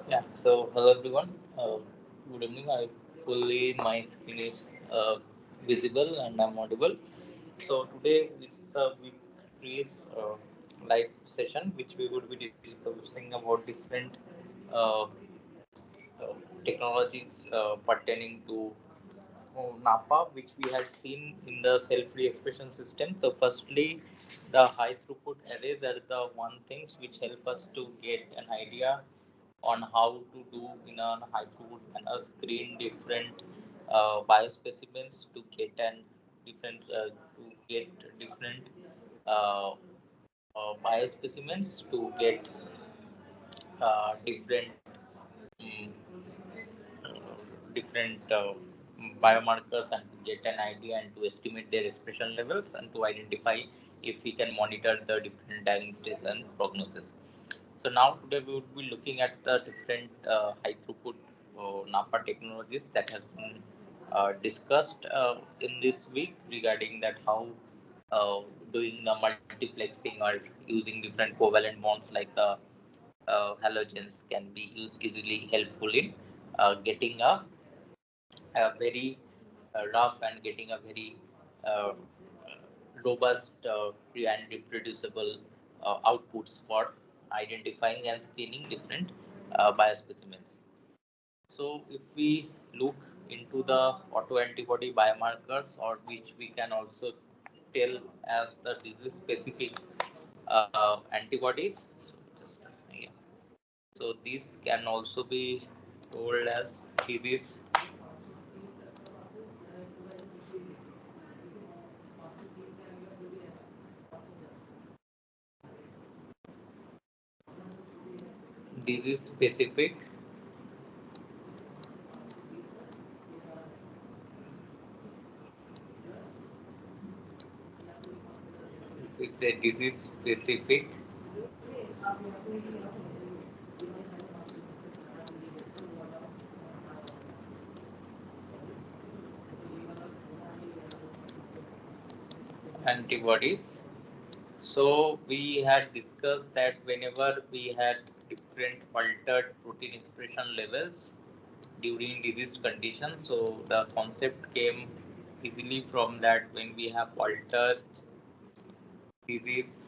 Yeah, so hello everyone. Good evening. Fully my screen is visible and I'm audible. So today it's the week three's live session, which we would be discussing about different uh, technologies pertaining to NAPA, which we had seen in the cell-free expression system. So, firstly, the high throughput arrays are the one things which help us to get an idea on how to do in a high throughput manner, screen different biospecimens to get an different uh, biospecimens to get different um, different biomarkers and to get an idea and to estimate their expression levels and to identify if we can monitor the different diagnosis and prognosis. So now today we would be looking at the different high throughput NAPA technologies that has been discussed in this week regarding that how doing the multiplexing or using different covalent bonds like the halogens can be easily helpful in getting a very rough and getting a very uh, robust and reproducible outputs for identifying and screening different biospecimens. So, if we look into the autoantibody biomarkers, or which we can also tell as the disease specific antibodies, yeah. So, these can also be told as disease specific. If we say disease specific antibodies. So we had discussed that whenever we had different altered protein expression levels during disease conditions, so the concept came easily from that when we have altered disease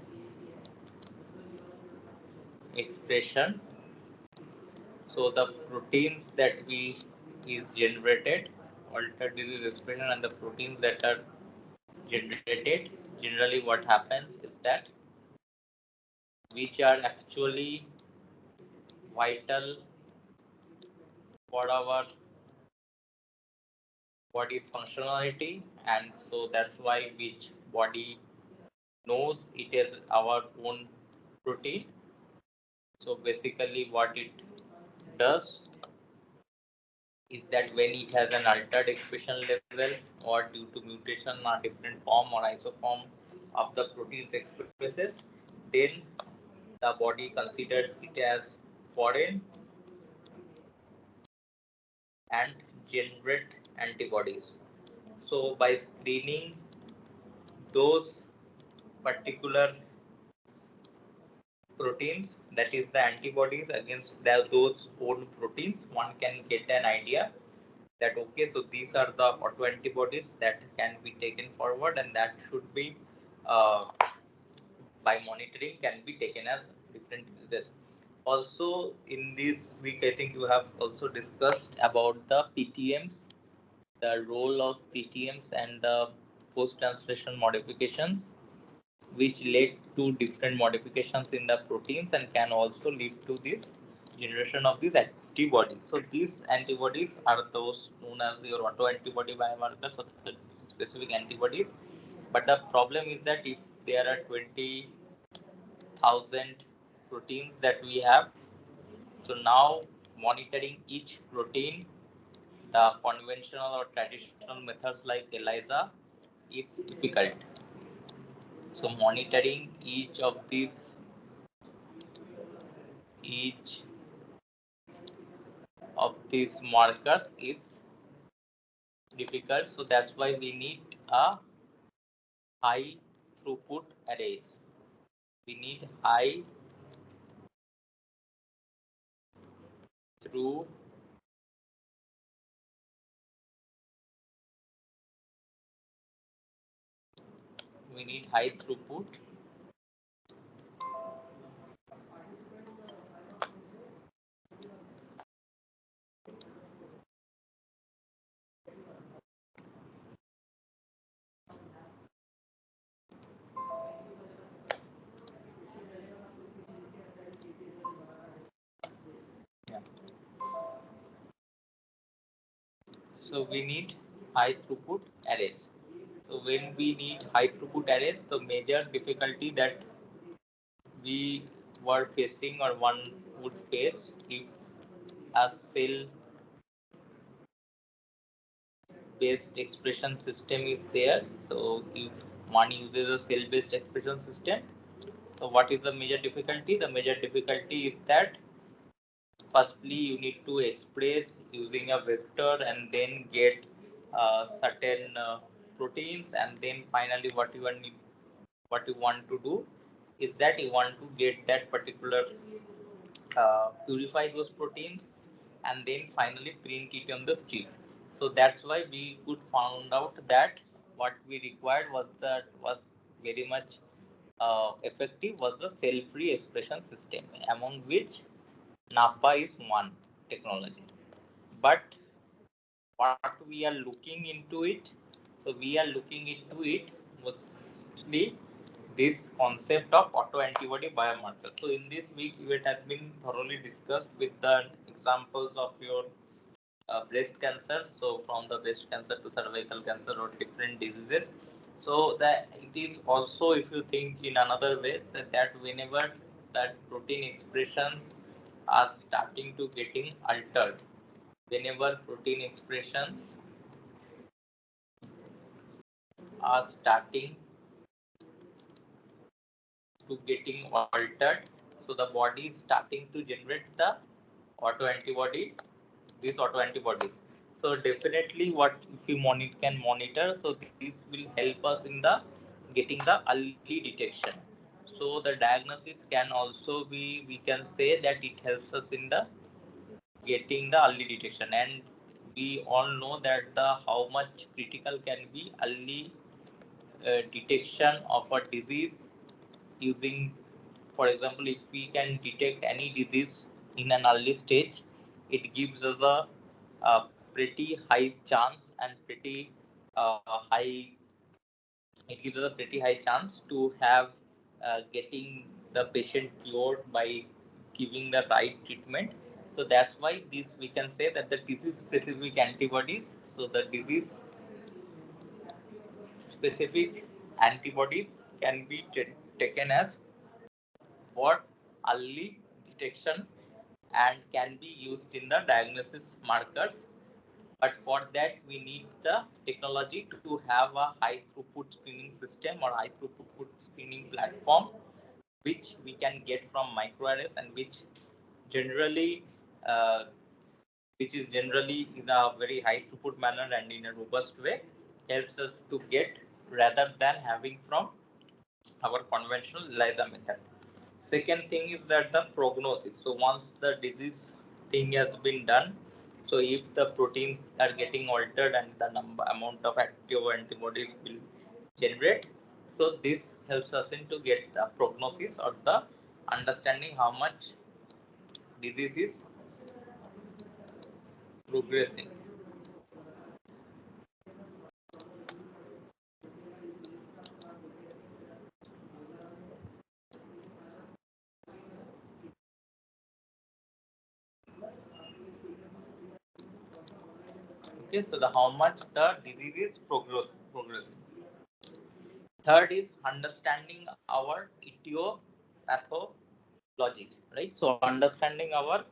expression. So the proteins that we is generated, altered disease expression, and the proteins that are generated, generally what happens is that which are actually vital for our body's functionality, and so that's why which body knows it is our own protein. So basically what it does is that when it has an altered expression level or due to mutation or different form or isoform of the proteins expresses, then the body considers it as foreign and generate antibodies. So by screening those particular proteins, that is the antibodies against those own proteins, one can get an idea that okay, so these are the autoantibodies that can be taken forward, and that should be uh, by monitoring can be taken as different diseases. Also in this week I think you have also discussed about the PTMs, the role of PTMs and the post-translation modifications, which led to different modifications in the proteins and can also lead to this generation of these antibodies. So these antibodies are those known as your autoantibody biomarkers or the specific antibodies. But the problem is that if there are 20,000 proteins that we have, so now monitoring each protein, the conventional or traditional methods like ELISA, it's difficult. So monitoring each of these markers is difficult. So that's why we need a high throughput arrays. We need high through we need high throughput yeah. So we need high throughput arrays. So when we need high throughput arrays, the major difficulty that we were facing or one would face if a cell based expression system is there. So if one uses a cell based expression system, so what is the major difficulty? The major difficulty is that firstly you need to express using a vector and then get certain proteins, and then finally what you want to do is that you want to get that particular purify those proteins and then finally print it on the chip. So that's why we could found out that what we required was very much effective was the cell-free expression system, among which NAPA is one technology. But what we are looking into it, so we are looking into it mostly this concept of autoantibody biomarker. So in this week, it has been thoroughly discussed with the examples of your breast cancer. So from the breast cancer to cervical cancer or different diseases. So that it is also, if you think in another way, that whenever that protein expressions are starting to getting altered, whenever protein expressions are starting to getting altered, so the body is starting to generate the autoantibody, these autoantibodies. So definitely what if we monitor, so this will help us in the getting the early detection. So the diagnosis can also be, we can say that it helps us in the getting the early detection, and we all know that the how much critical can be early detection of a disease using, for example, if we can detect any disease in an early stage, it gives us a pretty high chance and pretty high it gives us a pretty high chance to have getting the patient cured by giving the right treatment. So that's why this we can say that the disease specific antibodies, so the disease specific antibodies can be taken as for early detection and can be used in the diagnosis markers. But for that, we need the technology to have a high throughput screening system or high throughput screening platform, which we can get from microarrays and generally uh, which is generally in a very high throughput manner and in a robust way, helps us to get rather than having from our conventional ELISA method. Second thing is that the prognosis. So once the disease thing has been done, so if the proteins are getting altered and the amount of active antibodies will generate, so this helps us in to get the prognosis or the understanding how much disease is progressing. Okay, so the how much the disease is progressing. Third is understanding our etiopathology, right? So understanding our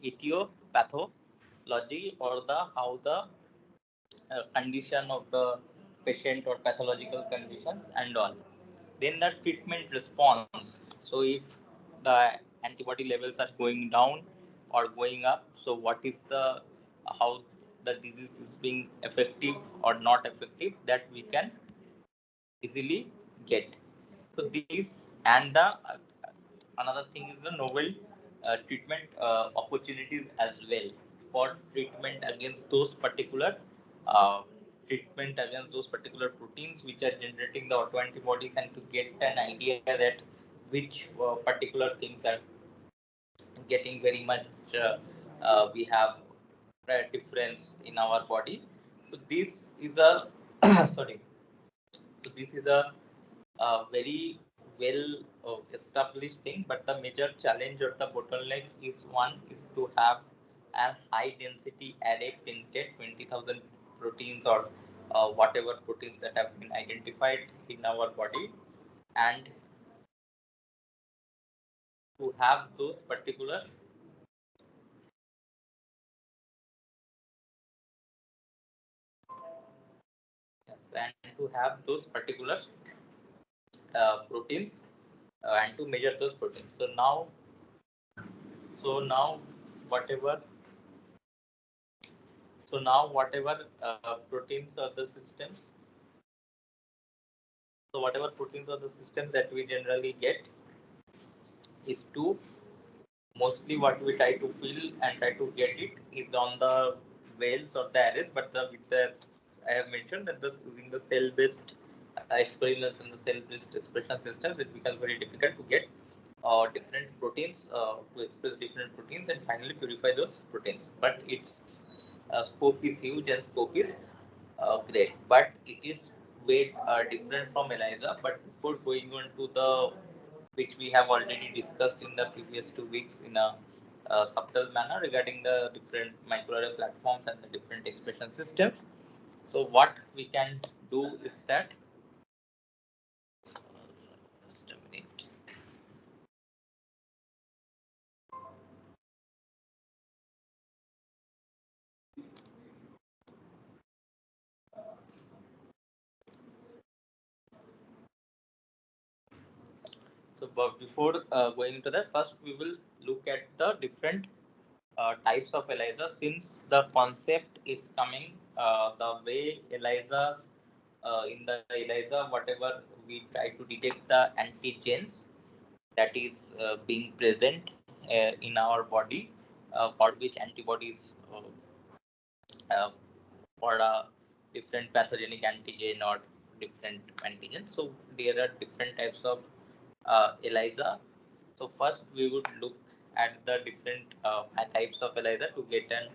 etiopathology or the how the condition of the patient or pathological conditions and all. Then the treatment response. So if the antibody levels are going down or going up, so what is the how the disease is being effective or not effective, that we can easily get. So this and the another thing is the novel treatment opportunities as well for treatment against those particular uh, proteins which are generating the autoantibodies, and to get an idea that which particular things are getting very much we have a difference in our body. So this is a sorry. So this is a very well established thing, but the major challenge or the bottleneck is one is to have a high density array printed 20,000 proteins or whatever proteins that have been identified in our body, and to have those particular yes, and to have those particular proteins and to measure those proteins. So now whatever whatever proteins or the systems, so whatever proteins or the systems that we generally get is to mostly what we try to fill and try to get it is on the wells or the arrays, but with the I have mentioned that this using the cell-based experiments and the cell-based expression systems, it becomes very difficult to get different proteins to express different proteins and finally purify those proteins. But its scope is huge and scope is great, but it is way different from ELISA. But before going on to the which we have already discussed in the previous 2 weeks in a subtle manner regarding the different microarray platforms and the different expression systems. So what we can do is that just a minute. So, but before going into that, first we will look at the different types of ELISA, since the concept is coming the way ELISAs in the ELISA, whatever we try to detect the antigens that is being present in our body for which antibodies uh, for a different pathogenic antigen or different antigens. So there are different types of ELISA. So first we would look at the different types of ELISA to get an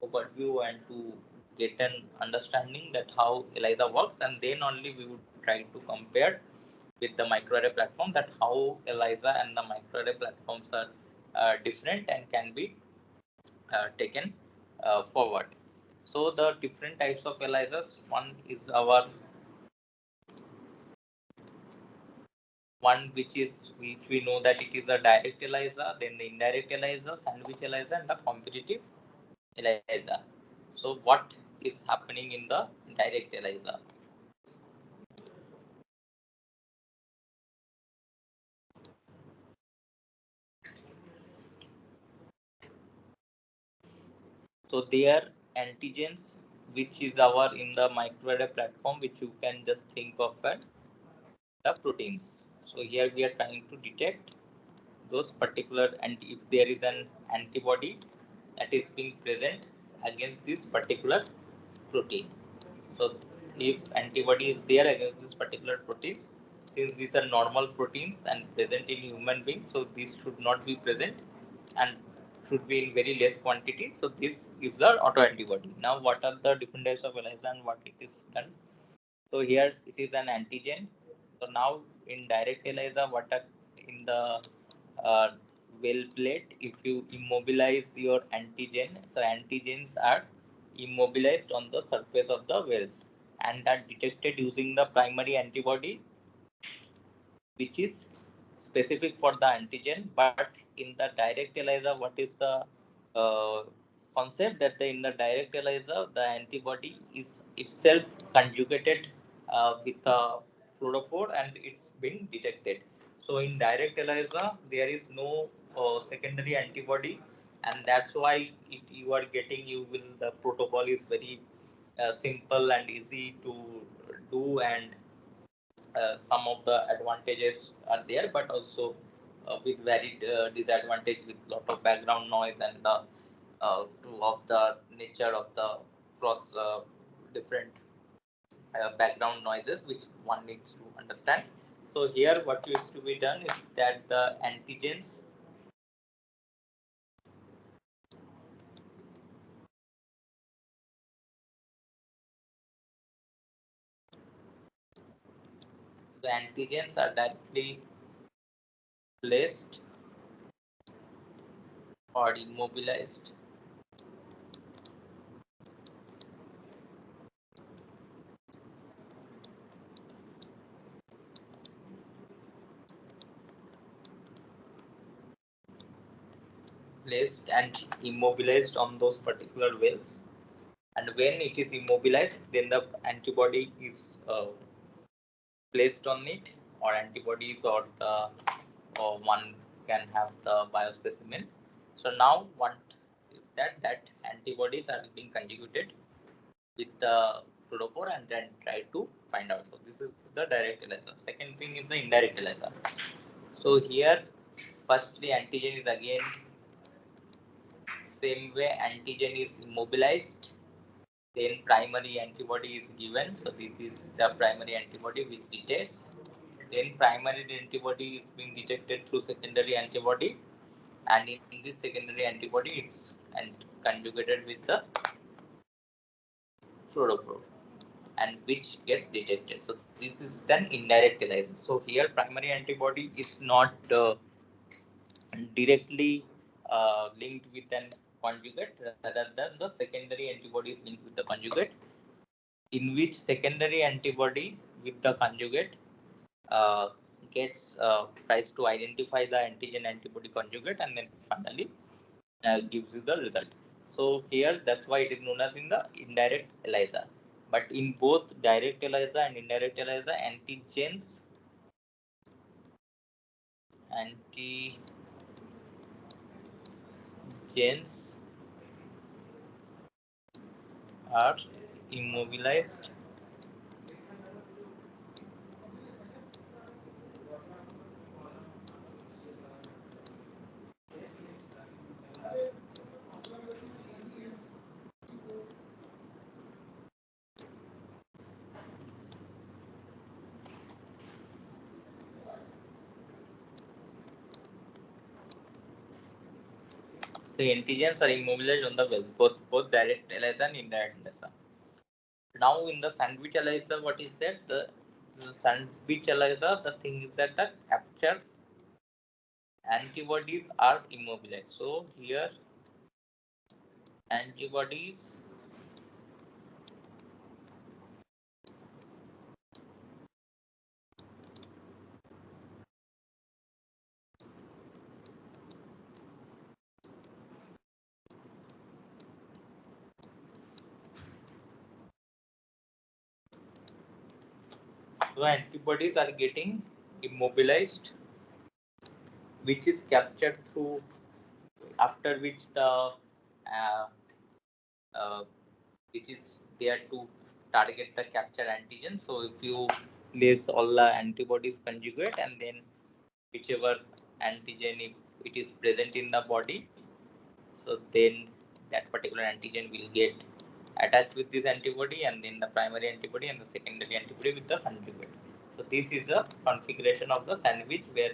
overview and to get an understanding that how ELISA works, and then only we would try to compare with the microarray platform that how ELISA and the microarray platforms are different and can be taken forward. So the different types of ELISAs, one which we know that it is a direct ELISA, then the indirect ELISA, sandwich ELISA, and the competitive ELISA. So what is happening in the direct ELISA? So they are antigens which is our in the microarray platform, which you can just think of as the proteins. So here we are trying to detect those particular, and if there is an antibody that is being present against this particular protein. So if antibody is there against this particular protein, since these are normal proteins and present in human beings, so this should not be present and should be in very less quantity. So this is the autoantibody. Now what are the different types of ELISA and what it is done? So here it is an antigen. So now in direct ELISA, what are in the uh, well plate, if you immobilize your antigen, so antigens are immobilized on the surface of the wells and are detected using the primary antibody which is specific for the antigen. But in the direct ELISA, what is the uh, concept that in the direct ELISA, the antibody is itself conjugated with a fluorophore and it's been detected. So in direct ELISA, there is no secondary antibody, and that's why you are getting the protocol is very simple and easy to do, and some of the advantages are there, but also with very disadvantage, with lot of background noise and the of the nature of the cross different background noises which one needs to understand. So here what needs to be done is that the antigens are directly placed or immobilized on those particular wells, and when it is immobilized then the antibody is placed on it, or antibodies, or the or one can have the biospecimen. So now what is that antibodies are being conjugated with the fluorophore and then try to find out. So this is the direct ELISA. Second thing is the indirect ELISA. So here firstly antigen is again same way, antigen is immobilized, then primary antibody is given. So this is the primary antibody which detects. Then primary antibody is being detected through secondary antibody, and in this secondary antibody it's and conjugated with the fluorophore, and which gets detected. So this is then indirect ELISA. So here primary antibody is not directly linked with an conjugate, rather than the secondary antibody is linked with the conjugate, in which secondary antibody with the conjugate uh, gets tries to identify the antigen antibody conjugate and then finally gives you the result. So here that's why it is known as in the indirect ELISA. But in both direct ELISA and indirect ELISA, antigens are immobilized The antigens are immobilized on the well, both direct ELISA and indirect ELISA. Now in the sandwich ELISA, what is that? The sandwich ELISA, the thing is that the captured antibodies are immobilized. So here antibodies are getting immobilized, which is captured through, after which the uh, uh, which is there to target the capture antigen. So if you place all the antibodies conjugate, and then whichever antigen, if it is present in the body, so then that particular antigen will get attached with this antibody, and then the primary antibody and the secondary antibody with the conjugate. So this is the configuration of the sandwich, where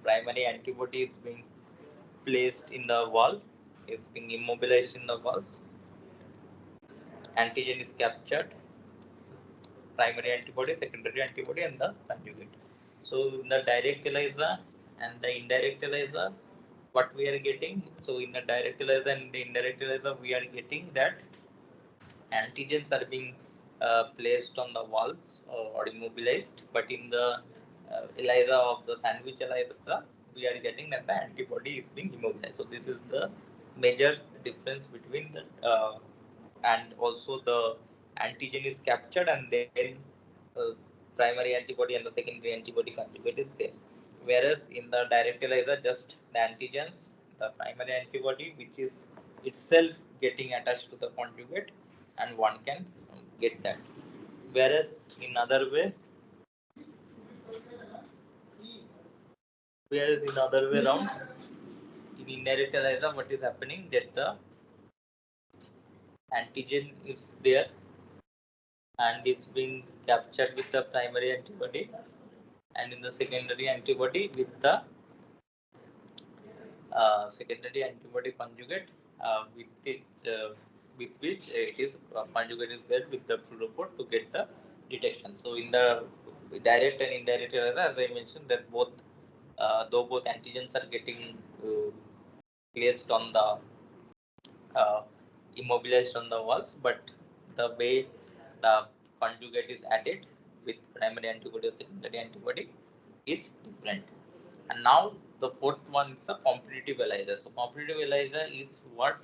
primary antibody is being placed in the wall, is being immobilized in the walls, antigen is captured, primary antibody, secondary antibody, and the conjugate. So in the direct ELISA and the indirect ELISA, what we are getting? So in the direct ELISA and the indirect ELISA, we are getting that antigens are being placed on the walls or immobilized, but in the ELISA of the sandwich ELISA, we are getting that the antibody is being immobilized. So this is the major difference between the and also the antigen is captured, and then uh, primary antibody and the secondary antibody conjugate is there. Whereas in the direct ELISA, just the antigens, the primary antibody, which is itself getting attached to the conjugate, and one can get that. Whereas in other way, Whereas in other way around, in indirect ELISA, what is happening that the antigen is there and is being captured with the primary antibody, and in the secondary antibody with the secondary antibody conjugate with which it is conjugate is there with the fluorophore to get the detection. So in the direct and indirect ELISA, as I mentioned, that both though both antigens are getting placed on the immobilized on the walls, but the way the conjugate is added with primary antibody or secondary antibody is different. And now the fourth one is a competitive ELISA. So competitive ELISA is what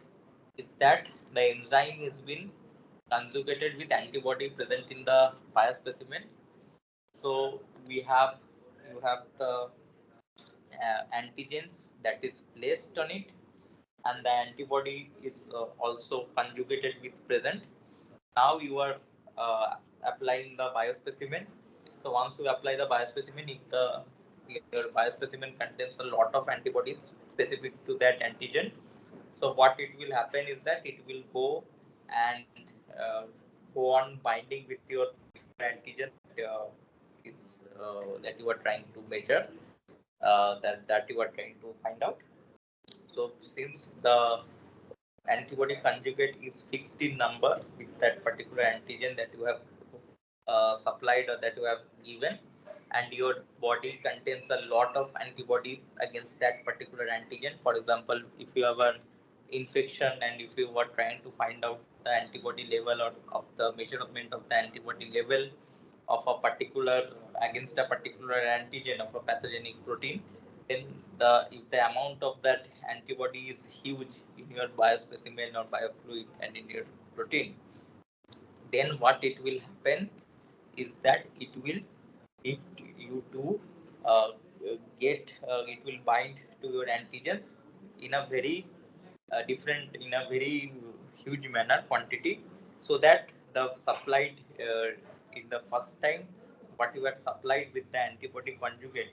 is that the enzyme has been conjugated with antibody present in the biospecimen. So we have you have the antigens that is placed on it, and the antibody is also conjugated with present. Now you are applying the biospecimen. So once you apply the biospecimen, if your biospecimen contains a lot of antibodies specific to that antigen, so what it will happen is that it will go and go on binding with your antigen that you are trying to measure, that you are trying to find out. So since the antibody conjugate is fixed in number with that particular antigen that you have supplied or that you have given, and your body contains a lot of antibodies against that particular antigen. For example, if you have an infection and if you were trying to find out the antibody level or of the measurement of the antibody level of a particular against a particular antigen of a pathogenic protein, then if the amount of that antibody is huge in your biospecimen or biofluid and in your protein, then what it will happen is that it will need you to get it will bind to your antigens in a very different in a very huge manner quantity, so that the supplied in the first time what you had supplied with the antibody conjugate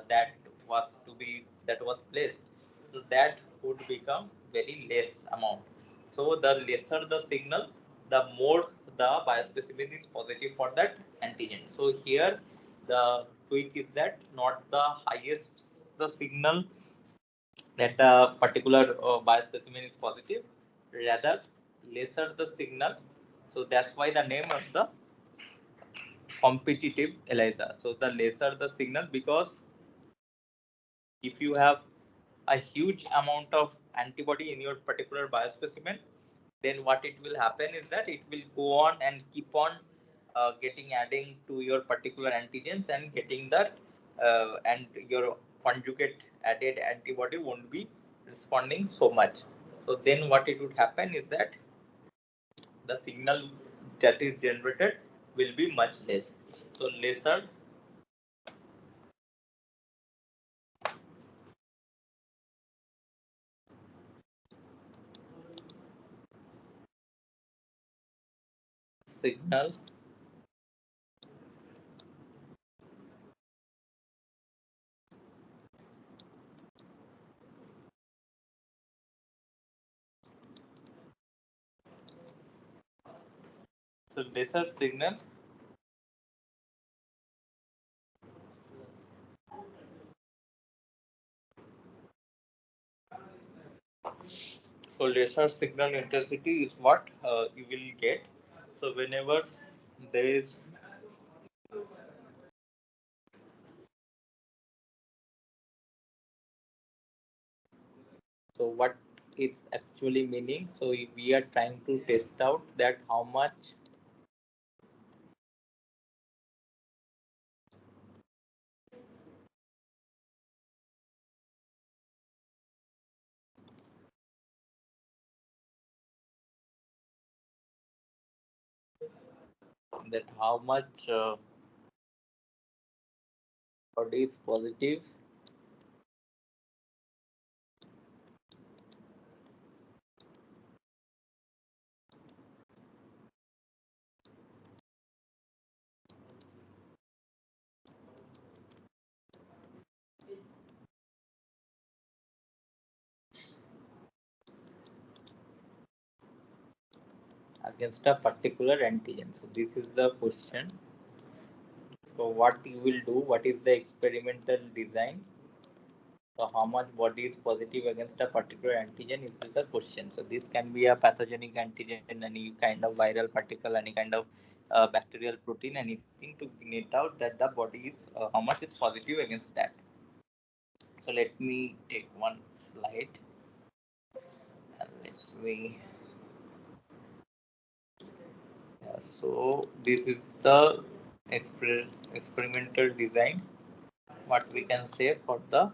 that was placed, so that would become very less amount. So the lesser the signal, the more the biospecimen is positive for that antigen. So here the tweak is that not the highest the signal that the particular biospecimen is positive, rather lesser the signal. So that's why the name of the competitive ELISA. So the lesser the signal, because if you have a huge amount of antibody in your particular biospecimen, then what it will happen is that it will go on and keep on getting adding to your particular antigens and getting that and your conjugate added antibody won't be responding so much. So then what it would happen is that the signal that is generated will be much less. So lesser signal so lesser signal so lesser signal intensity is what you will get. So whenever there is so what it's actually meaning, so if we are trying to test out that how much body is positive against a particular antigen. So this is the question. So what you will do, what is the experimental design? So how much body is positive against a particular antigen is this a question. So this can be a pathogenic antigen, any kind of viral particle, any kind of bacterial protein, anything to bring it out that the body is how much is positive against that. So let me take one slide and let me. So this is the experimental design. What we can say for the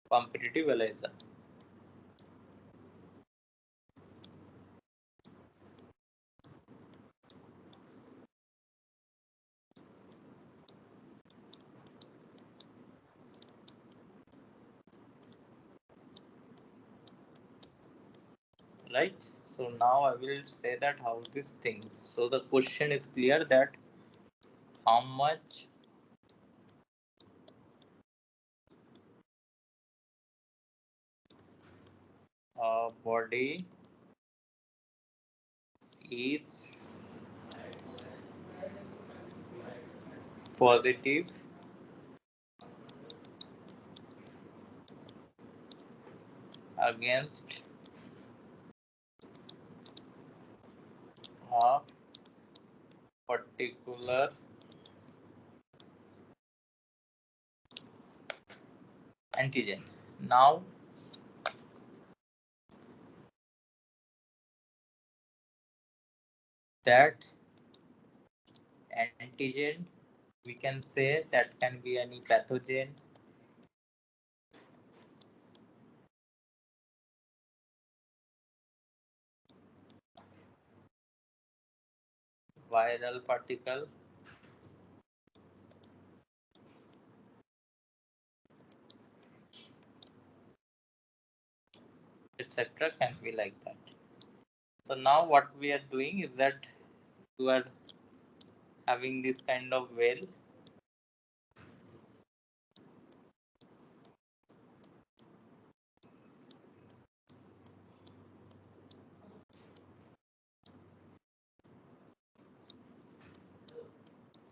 competitive ELISA. Right. So now I will say that how these things. So the question is clear that how much body is positive against a particular antigen. Now that antigen we can say that can be any pathogen, viral particle, etc. can be like that. So now what we are doing is that you are having this kind of well.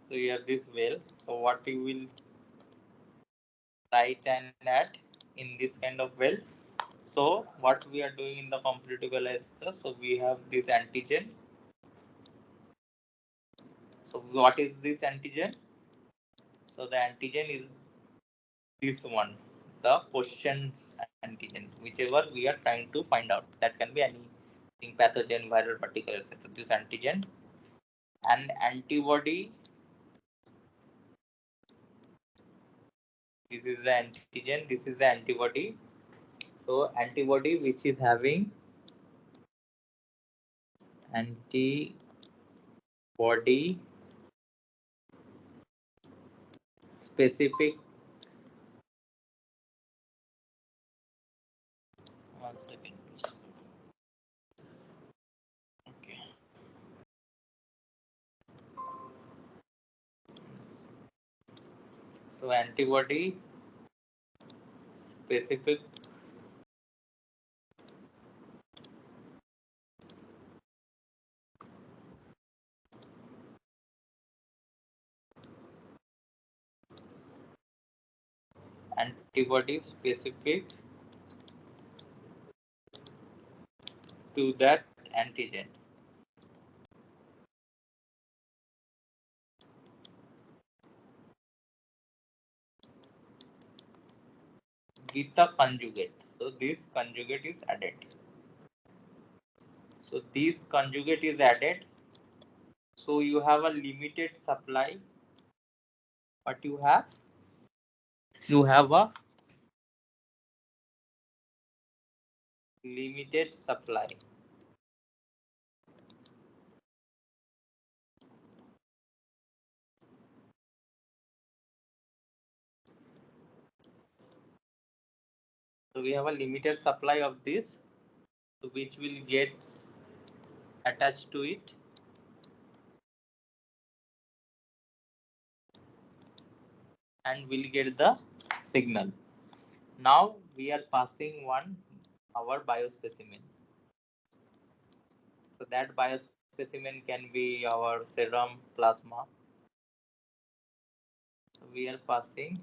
So you have this well. So what you will write and add in this kind of well. So what we are doing in the competitive ELISA, so we have this antigen. So what is this antigen? So the antigen is this one, the question antigen, whichever we are trying to find out. That can be anything, pathogen, viral particle, etc. This antigen and antibody. This is the antigen. This is the antibody. So antibody which is having antibody specific. One second. Okay. So antibody specific antibody specific to that antigen. With a conjugate. So this conjugate is added. So this conjugate is added. So you have a limited supply. What you have? You have a limited supply. So we have a limited supply of this, which will get attached to it. And we'll get the signal. Now we are passing our biospecimen. So that biospecimen can be our serum, plasma. So we are passing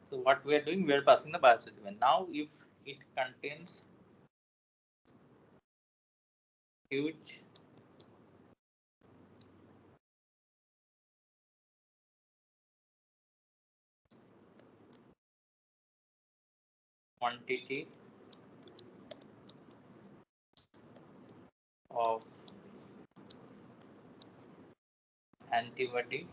So what we are doing, we are passing the biospecimen. Now, if it contains huge quantity of antibody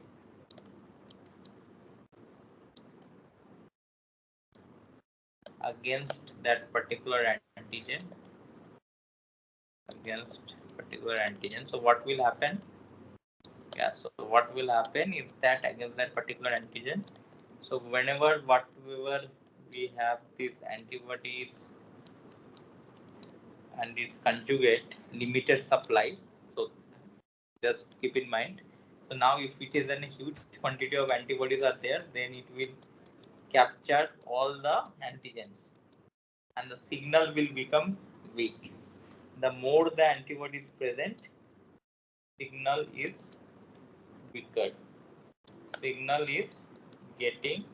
against that particular antigen, So what will happen? Yeah, so what will happen is that against that particular antigen, so whatever we have these antibodies and its conjugate limited supply. So just keep in mind. So now if it is a huge quantity of antibodies are there, then it will capture all the antigens and the signal will become weak. The more the antibody is present, signal is weaker. Signal is getting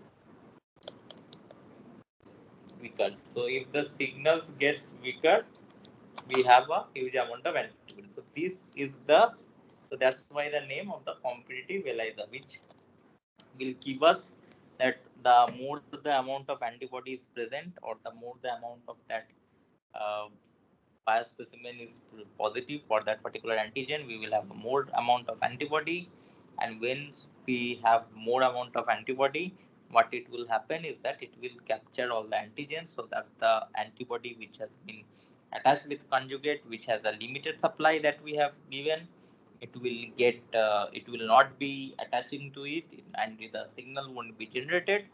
weaker. So if the signals gets weaker, we have a huge amount of antibody. So this is so that's why the name of the competitive ELISA, which will give us that the more the amount of antibody is present or the more the amount of that uh, biospecimen is positive for that particular antigen, we will have more amount of antibody. And when we have more amount of antibody, what it will happen is that it will capture all the antigens, so that the antibody which has been attached with conjugate, which has a limited supply that we have given, it will not be attaching to it, and the signal won't be generated.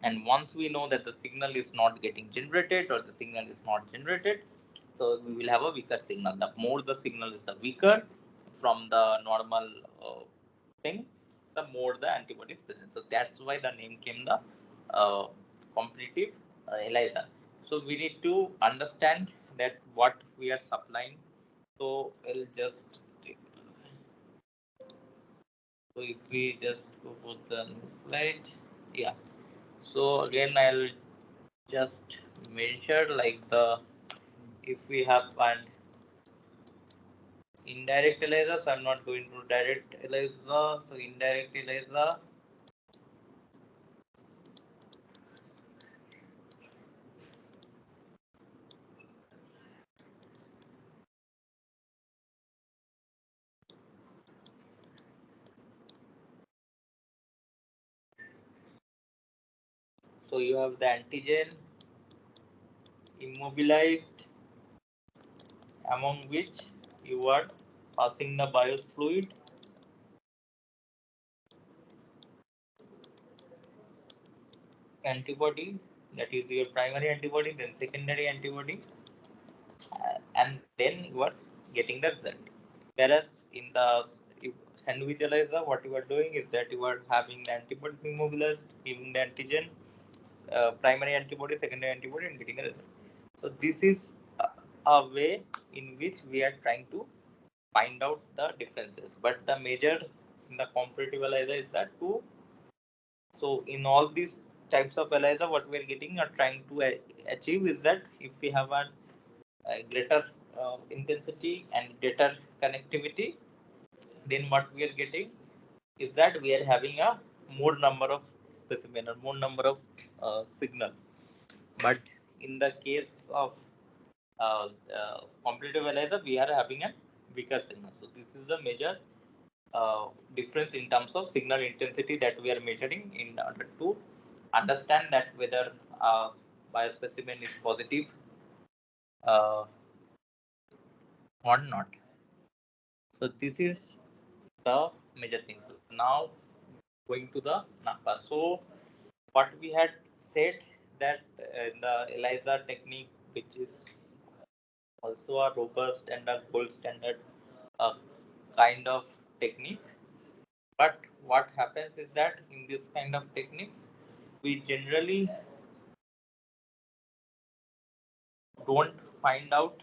And once we know that the signal is not getting generated or the signal is not generated, so we will have a weaker signal. The more the signal is weaker from the normal thing, the more the antibody is present. So that's why the name came the competitive ELISA. So we need to understand that what we are supplying. So I'll just take. So if we just go for the next slide, yeah. So again, I'll just measure like if we have an indirect ELISA, so I'm not going to direct ELISA. So indirect ELISA, so you have the antigen immobilized, among which you are passing the biofluid, antibody, that is your primary antibody, then secondary antibody, and then you are getting the result. Whereas in the sandwich ELISA, what you are doing is that you are having the antibody immobilized, giving the antigen, primary antibody, secondary antibody, and getting the result. So this is a way in which we are trying to find out the differences. But the major in the comparative ELISA is that so in all these types of ELISA, what we are getting or trying to achieve is that if we have a greater intensity and greater connectivity, then what we are getting is that we are having a more number of specimen or more number of signal. But in the case of competitive ELISA, we are having a weaker signal. So this is the major difference in terms of signal intensity that we are measuring in order to understand that whether biospecimen is positive uh, or not. So this is the major thing. So now going to the NAPA. So what we had said that the ELISA technique, which is also a robust and a gold standard uh, kind of technique. But what happens is that in this kind of techniques, we generally don't find out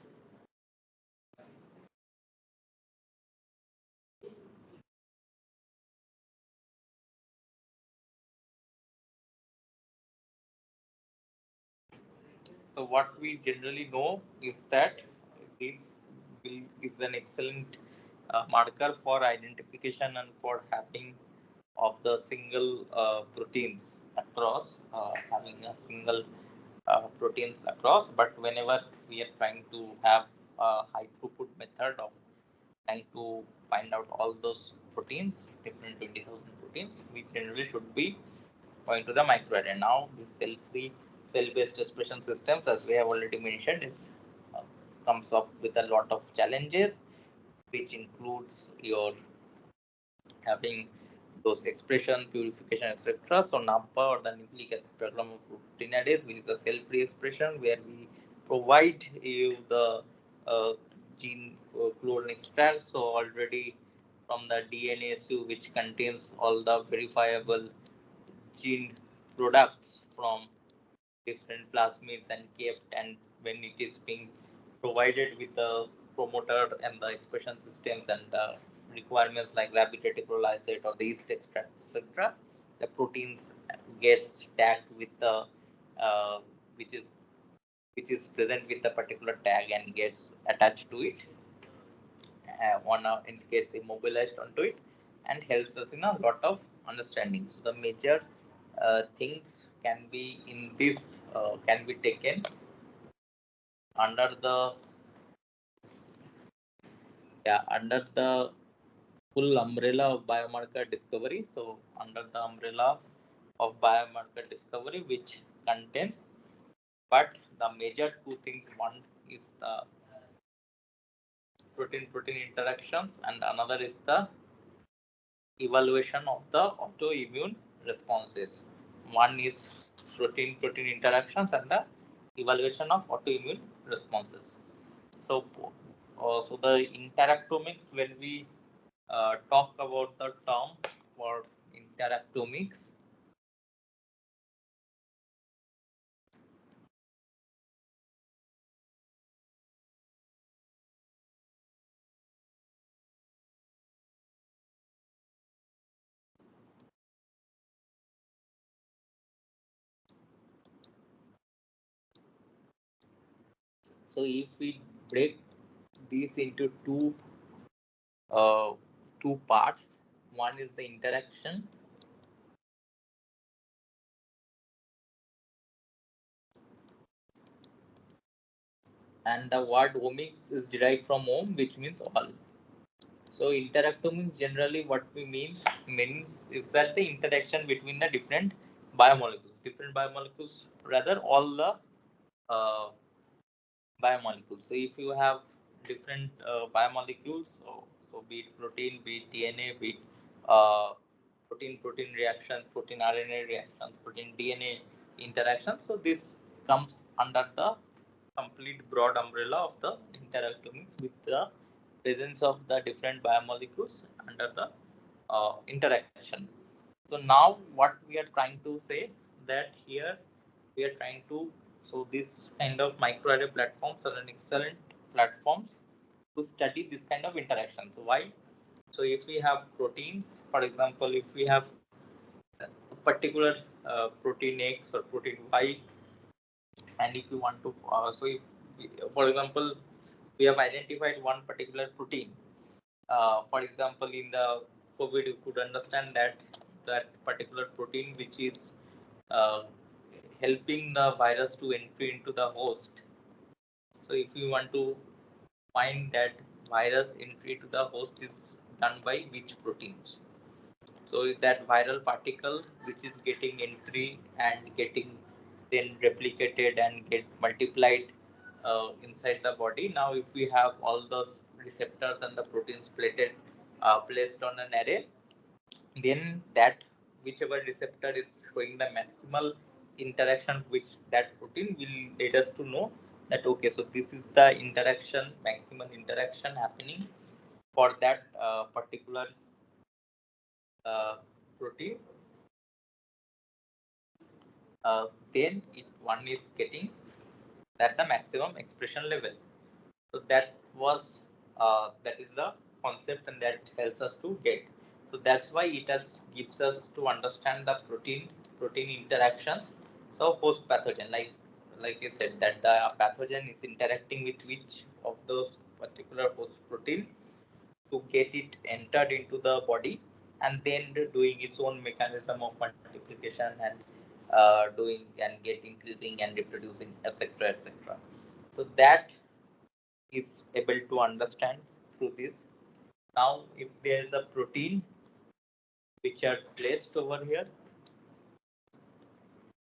so what we generally know is that this is an excellent marker for identification and for having of the single proteins across having a single proteins across. But whenever we are trying to have a high throughput method of trying to find out all those proteins, different 20,000 proteins, we generally should be going to the microarray. Now, the cell-free, cell-based expression systems, as we have already mentioned, is comes up with a lot of challenges, which includes your having those expression, purification, etc. So NAPA, or the nucleic acid program of protein arrays, which is the cell-free expression, where we provide you the gene clone extract. So already from the DNA su, which contains all the verifiable gene products from different plasmids and kept, and when it is being provided with the promoter and the expression systems and the requirements like rabbit reticulocyte or the yeast extract, etc., the proteins gets tagged with the uh, which is present with the particular tag and gets attached to it on a, and gets immobilized onto it and helps us in a lot of understanding. So the major things can be in this can be taken under the under the full umbrella of biomarker discovery. So under the umbrella of biomarker discovery, which contains, but the major two things, one is the protein protein interactions and another is the evaluation of the autoimmune responses. One is protein protein interactions and the evaluation of autoimmune responses. So, so the interactomics, when we talk about the term for interactomics, so if we break these into uh, two parts, one is the interaction and the word omics is derived from om, which means all. So interactomics, generally what we means is that the interaction between the different biomolecules, rather all the uh, biomolecules. So if you have different biomolecules, so be it protein, be it DNA, be it protein reactions, protein RNA reactions, protein DNA interactions. So this comes under the complete broad umbrella of the interactomics with the presence of the different biomolecules under the interaction. So now what we are trying to say that here we are trying to, so this kind of microarray platforms are an excellent platforms to study this kind of interaction. So why? So if we have proteins, for example, if we have a particular protein X or protein Y, and if you want to, so if, for example, we have identified one particular protein. For example, in the COVID, you could understand that that particular protein which is uh, helping the virus to entry into the host. So if you want to find that virus entry to the host is done by which proteins. So that viral particle which is getting entry and getting then replicated and get multiplied inside the body. Now, if we have all those receptors and the proteins placed on an array, then that whichever receptor is showing the maximal interaction with that protein will let us to know that okay, so this is the interaction, maximal interaction happening for that particular protein. Then one is getting that the maximum expression level. So that is the concept, and that helps us to get. So that's why it has gives us to understand the protein interactions. So host pathogen, like I said, that the pathogen is interacting with which of those particular host protein to get it entered into the body, and then doing its own mechanism of multiplication and doing and get increasing and reproducing, etc., etc. So that is able to understand through this. Now, if there is a protein which are placed over here,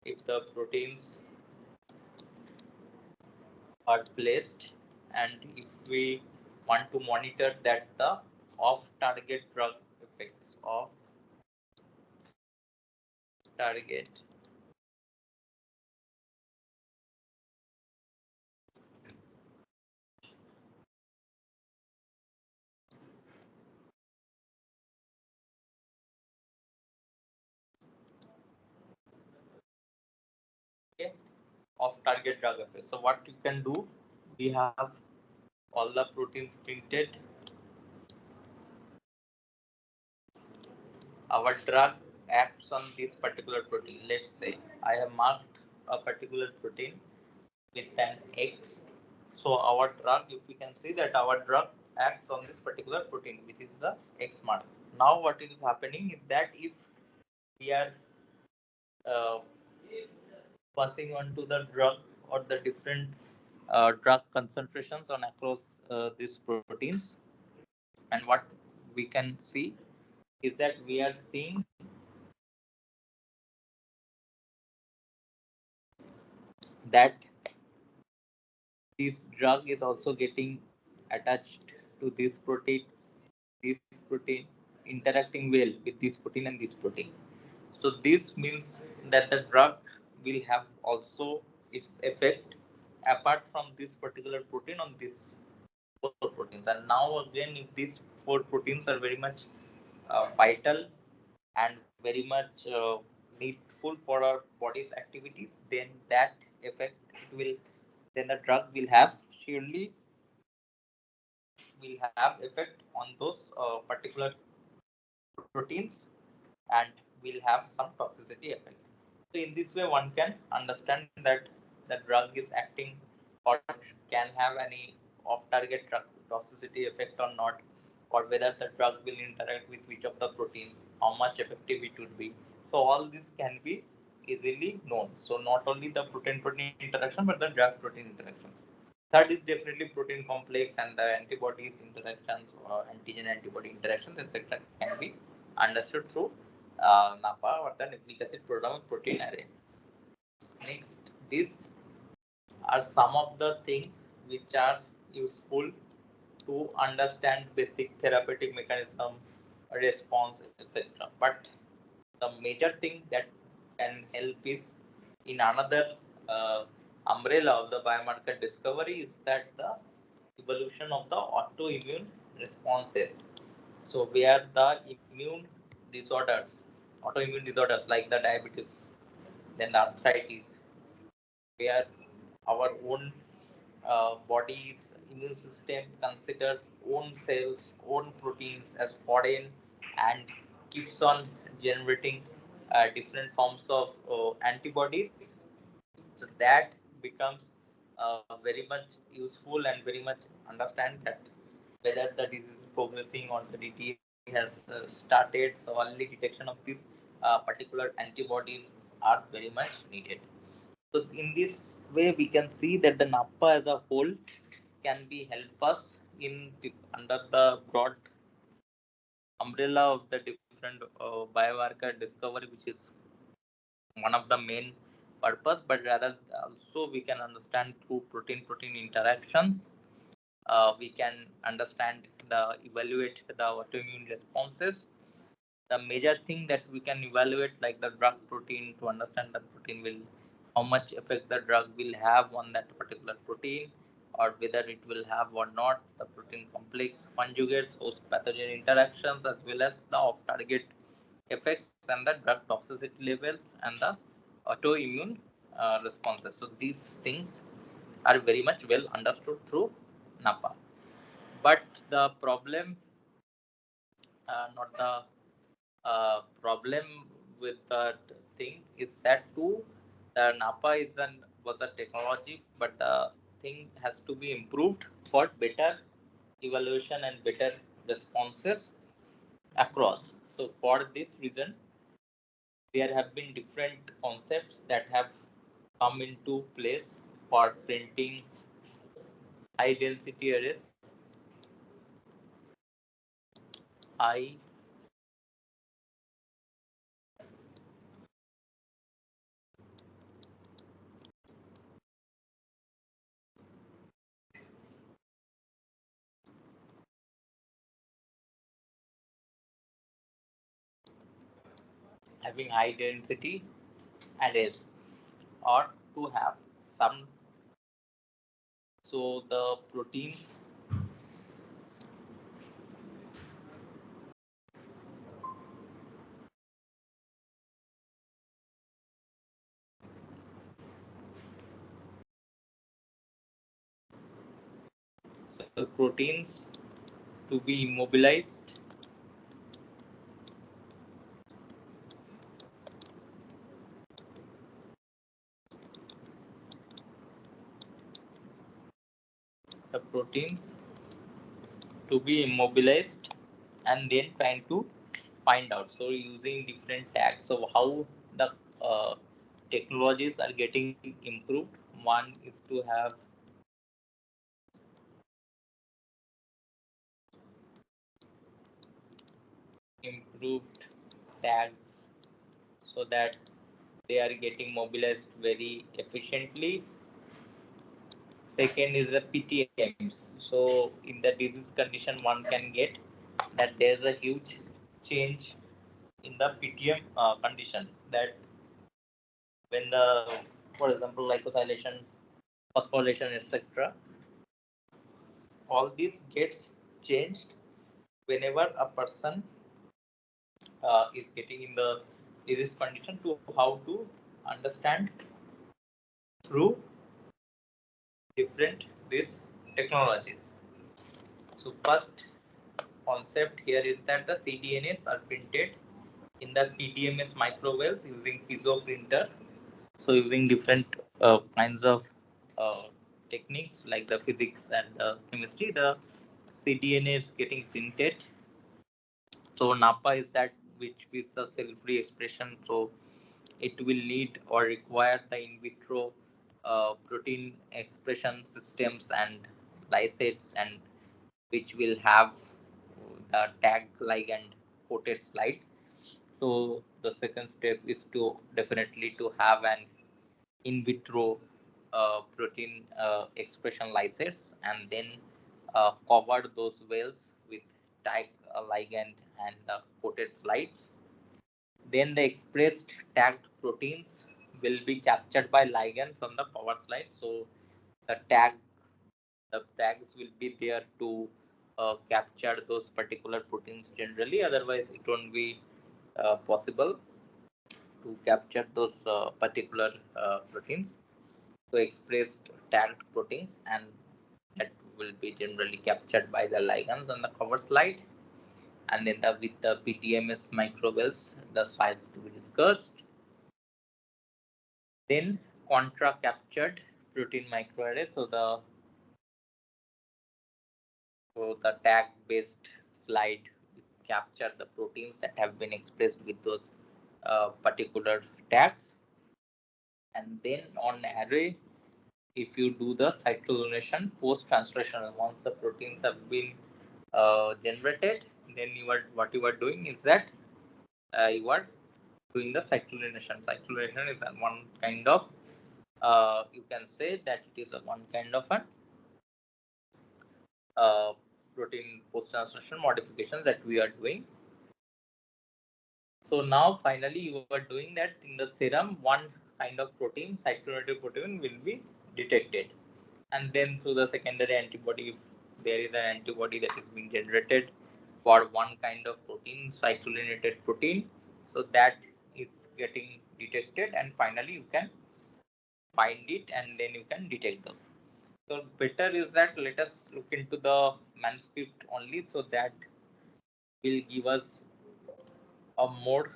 if the proteins are placed, and if we want to monitor that the off-target drug effects of target okay, off-target drug effects. So what you can do, we have all the proteins printed. Our drug acts on this particular protein. Let's say I have marked a particular protein with an X. So our drug, if we can see that our drug acts on this particular protein, which is the X mark. Now what is happening is that if we are uh, passing on to the drug or the different drug concentrations on across these proteins, and what we can see is that we are seeing that this drug is also getting attached to this protein, interacting well with this protein and this protein. So this means that the drug will have also its effect apart from this particular protein on these four proteins. And now again, if these four proteins are very much vital and very much needful for our body's activities, then that effect it will then the drug will have surely will have effect on those particular proteins and will have some toxicity effect. So in this way, one can understand that the drug is acting or can have any off-target drug toxicity effect or not, or whether the drug will interact with which of the proteins, how much effective it would be. So all this can be easily known. So not only the protein-protein interaction, but the drug-protein interactions. Third is definitely protein complex and the antibodies interactions or antigen-antibody interactions, etc. can be understood through NAPA or the nucleic acid protein array. Next, these are some of the things which are useful to understand basic therapeutic mechanism, response, etc. But the major thing that can help is in another umbrella of the biomarker discovery is that the evolution of the autoimmune responses. So where the autoimmune disorders like the diabetes, then the arthritis, where our own body's immune system considers own cells, own proteins as foreign and keeps on generating different forms of antibodies. So that becomes very much useful and very much understand that whether the disease is progressing or the DT has started. So early detection of these particular antibodies are very much needed. So in this way, we can see that the NAPA as a whole can be help us in under the broad umbrella of the different biomarker discovery, which is one of the main purpose, but rather also we can understand through protein-protein interactions. We can understand evaluate the autoimmune responses. The major thing that we can evaluate, like the drug protein, to understand the protein will how much effect the drug will have on that particular protein, or whether it will have or not, the protein complex conjugates, host pathogen interactions, as well as the off target effects and the drug toxicity levels and the autoimmune responses. So these things are very much well understood through NAPA. But the problem, not the problem with that thing, is that too the NAPA was a technology, but the thing has to be improved for better evaluation and better responses across. So for this reason, there have been different concepts that have come into place for printing high density arrays, high having high density arrays, or to have some, so the proteins so proteins to be immobilized the proteins to be immobilized and then trying to find out, so using different tags. So how the technologies are getting improved, one is to have improved tags so that they are getting mobilized very efficiently. Second is the PTMs. So in the disease condition, one can get that there's a huge change in the PTM condition, that when the, for example, glycosylation, phosphorylation, etc., all this gets changed whenever a person is getting in the disease condition, to how to understand through different these technologies. So first concept here is that the cDNAs are printed in the PDMS microwells using piezo printer. So using different kinds of uh, techniques like the physics and the chemistry, the cDNA is getting printed. So NAPA is that which is a cell-free expression. So it will need or require the in vitro protein expression systems and lysates, and which will have the tag ligand coated slide. So the second step is to definitely to have an in vitro protein expression lysates, and then cover those wells with tag ligand and coated slides. Then the expressed tagged proteins will be captured by ligands on the cover slide. So the tags will be there to capture those particular proteins generally. Otherwise, it won't be possible to capture those particular proteins. So expressed tagged proteins, and that will be generally captured by the ligands on the cover slide. And then with the PTMS microwells, the slides to be discussed. Then contra captured protein microarray. So the tag based slide capture the proteins that have been expressed with those particular tags. And then on array, if you do the cyclosination post translational, once the proteins have been generated, then what you are doing is that you are doing the cyclorination. Cyclorination is one kind of you can say that it is a one kind of a uh, protein post-translation modifications that we are doing. So now finally you are doing that in the serum, one kind of protein, cyclinated protein will be detected. And then through the secondary antibody, if there is an antibody that is being generated for one kind of protein, cyclinated protein, so that is getting detected and finally you can find it and then you can detect those. So better is that let us look into the manuscript only, so that will give us a more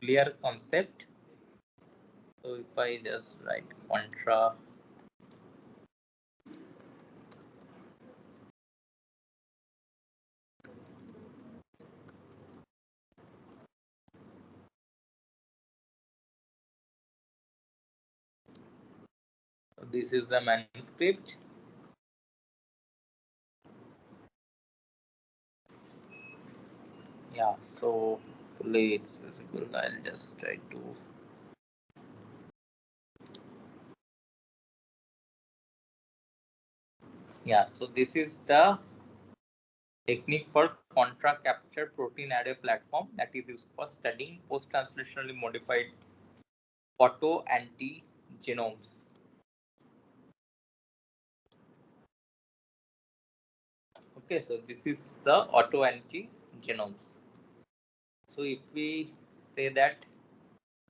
clear concept. So if I just write contra, so this is the manuscript. Yeah, so fully it's visible. I'll just try to. Yeah, so this is the technique for contra capture protein array platform that is used for studying post-translationally modified autoantigenomes. Okay, so this is the autoantigenomes. So if we say that,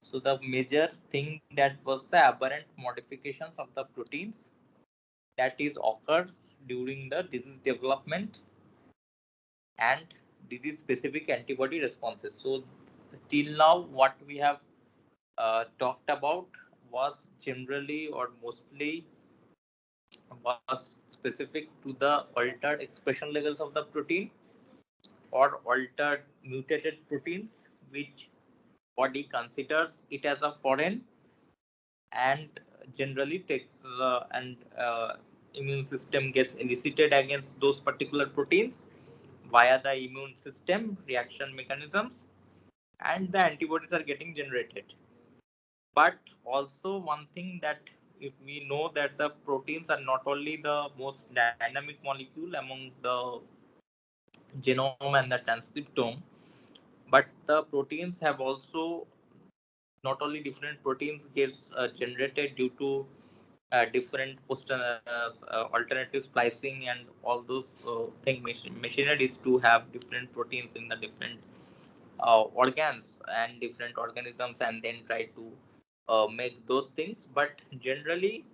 so the major thing that was the aberrant modifications of the proteins that is occurs during the disease development and disease specific antibody responses. So till now what we have talked about was generally or mostly was specific to the altered expression levels of the protein or altered mutated proteins which body considers it as a foreign and generally takes and immune system gets elicited against those particular proteins via the immune system reaction mechanisms and the antibodies are getting generated. But also one thing that if we know that the proteins are not only the most dynamic molecule among the genome and the transcriptome, but the proteins have also not only different proteins gets generated due to different post alternative splicing and all those thing machineries to have different proteins in the different organs and different organisms and then try to make those things, but generally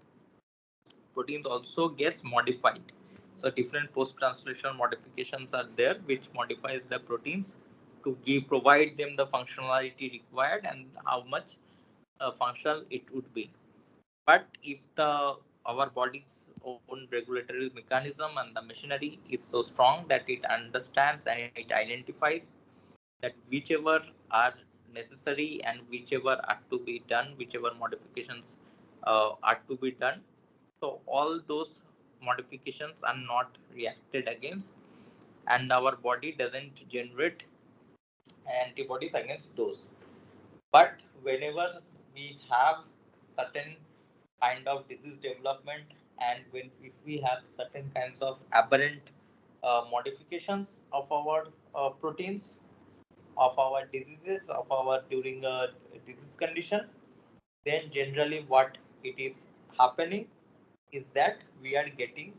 proteins also gets modified. So different post translation modifications are there which modifies the proteins to give provide them the functionality required and how much functional it would be. But if the our body's own regulatory mechanism and the machinery is so strong that it understands and it identifies that whichever are necessary and whichever are to be done, whichever modifications are to be done, so all those modifications are not reacted against and our body doesn't generate antibodies against those. But whenever we have certain kind of disease development and when if we have certain kinds of aberrant modifications of our proteins of our diseases of our during a disease condition, then generally what it is happening is that we are getting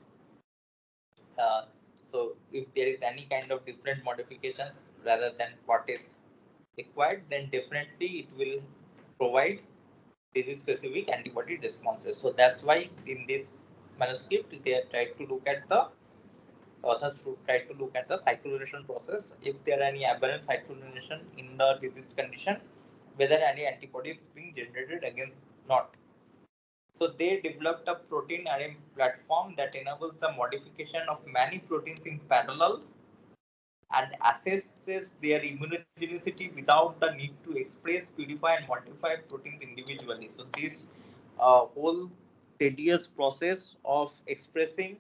uh, so if there is any kind of different modifications rather than what is required, then definitely it will provide disease specific antibody responses. So that's why in this manuscript they are trying to look at the authors should try to look at the cyclorination process. If there are any aberrant cyclorination in the disease condition, whether any antibody is being generated against not. So they developed a protein array platform that enables the modification of many proteins in parallel and assesses their immunogenicity without the need to express, purify, and modify proteins individually. So this whole tedious process of expressing,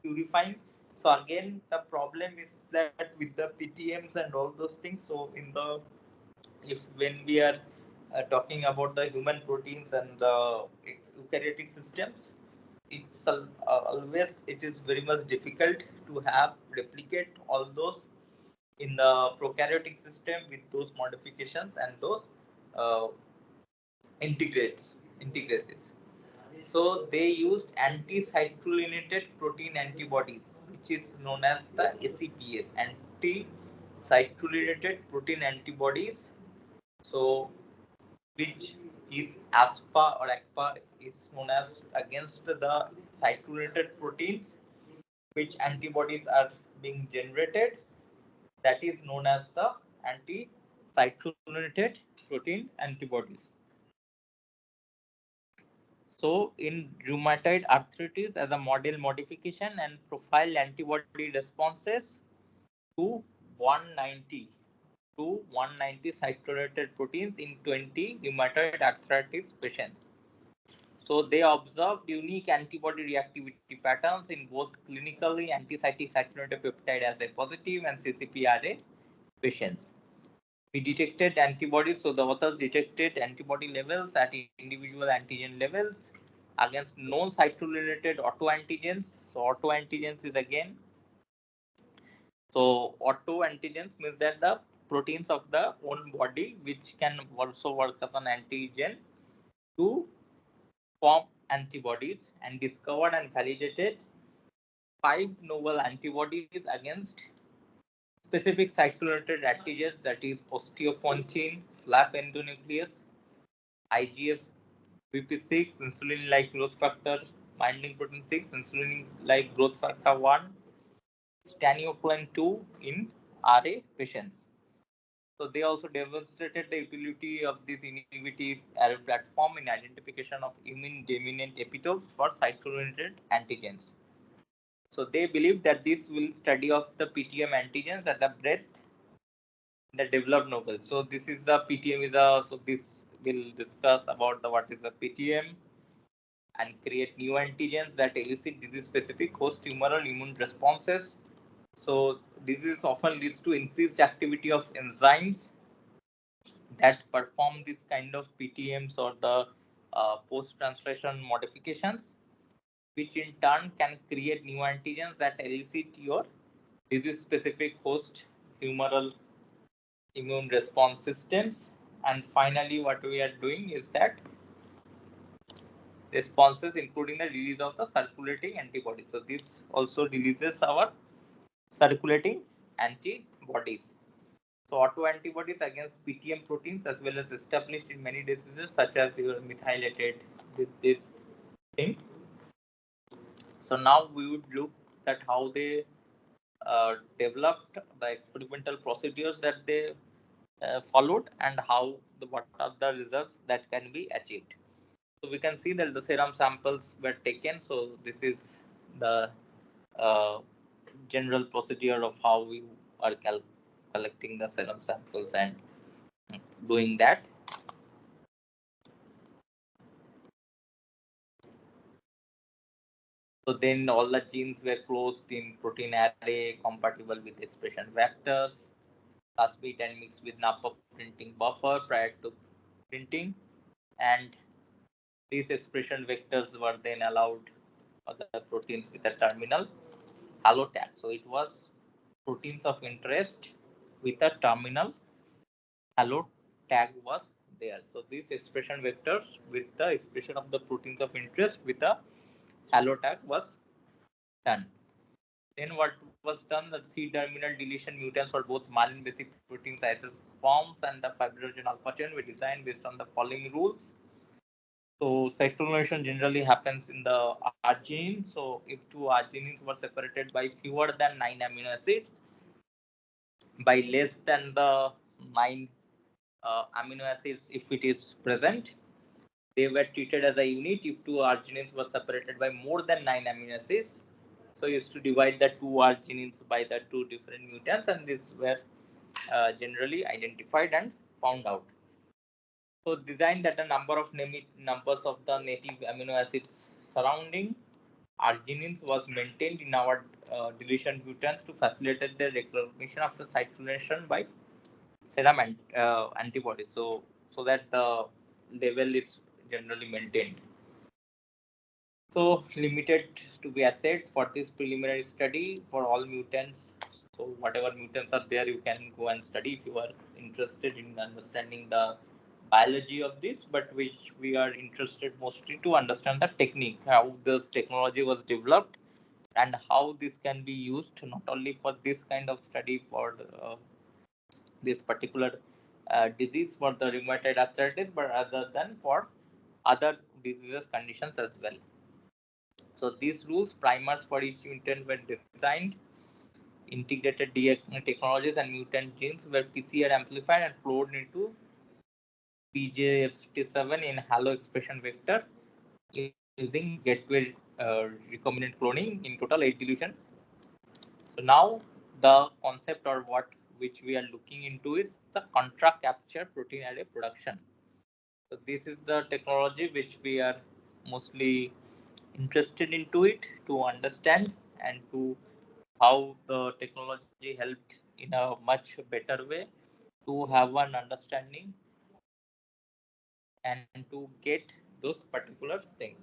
purifying, So again, the problem is that with the PTMs and all those things. So in the if when we are talking about the human proteins and eukaryotic systems, it's always it is very much difficult to have replicate all those in the prokaryotic system with those modifications and those uh, integrases. So they used anti-cytokinated protein antibodies, which is known as the ACPS, anti-cytokinated protein antibodies. So which is ASPA or ACPA is known as against the cytokinated proteins, which antibodies are being generated. That is known as the anti-cytokinated protein antibodies. So, in rheumatoid arthritis, as a model modification and profile antibody responses to 190 to 190 cytokinated proteins in 20 rheumatoid arthritis patients. So, they observed unique antibody reactivity patterns in both clinically anti-cytic cytokinated peptide as a positive and CCPRA patients. We detected antibodies, so the authors detected antibody levels at individual antigen levels against known cytokinated autoantigens. So autoantigens is again, so autoantigens means that the proteins of the own body which can also work as an antigen to form antibodies, and discovered and validated 5 novel antibodies against specific cytokinated antigens, that is osteopontin, flap endonuclease, IGF, BP6, insulin like growth factor, binding protein 6, insulin like growth factor 1, staniophylline 2 in RA patients. So they also demonstrated the utility of this innovative array platform in identification of immune dominant epitopes for cytokinated antigens. So they believe that this will study of the PTM antigens at the breadth the developed novel. So this is the PTM is a, so this will discuss about the what is the PTM and create new antigens that elicit disease specific host tumoral immune responses. So disease often leads to increased activity of enzymes that perform this kind of PTMs or the post translation modifications, which in turn can create new antigens that elicit your disease specific host humoral immune response systems. And finally, what we are doing is that responses including the release of the circulating antibodies. So this also releases our circulating antibodies. So autoantibodies against PTM proteins as well as established in many diseases such as your methylated this thing. So now we would look at how they developed the experimental procedures that they followed and how what are the results that can be achieved. So we can see that the serum samples were taken. So this is the uh, general procedure of how we are collecting the serum samples and doing that. So then all the genes were closed in protein array compatible with expression vectors, transmit and mixed with NAPA printing buffer prior to printing, and these expression vectors were then allowed for the proteins with a terminal halo tag. So it was proteins of interest with a terminal halo tag was there. So these expression vectors with the expression of the proteins of interest with a halo tag was done. Then what was done? The C-terminal deletion mutants for both myelin basic protein isoforms and the fibrinogen alpha chain were designed based on the following rules. So cyclonation generally happens in the arginine. So if two arginines were separated by fewer than 9 amino acids, by less than the 9 amino acids if it is present, they were treated as a unit. If two arginines were separated by more than 9 amino acids, so used to divide the two arginines by the two different mutants, and these were generally identified and found out. So designed that the number of numbers of the native amino acids surrounding arginines was maintained in our deletion mutants to facilitate the recognition of the cyclination by serum antibodies. So that the level is generally maintained. So limited to be assayed for this preliminary study for all mutants. So whatever mutants are there, you can go and study if you are interested in understanding the biology of this, but which we are interested mostly to understand the technique, how this technology was developed and how this can be used not only for this kind of study for this particular disease for the rheumatoid arthritis, but other than for other diseases conditions as well. So these rules primers for each mutant were designed. Integrated DNA technologies and mutant genes were PCR amplified and cloned into PJ57 in halo expression vector using gateway recombinant cloning in total 8 deletion. So now the concept or what which we are looking into is the contra capture protein array production. So this is the technology which we are mostly interested into it to understand and to how the technology helped in a much better way to have an understanding and to get those particular things.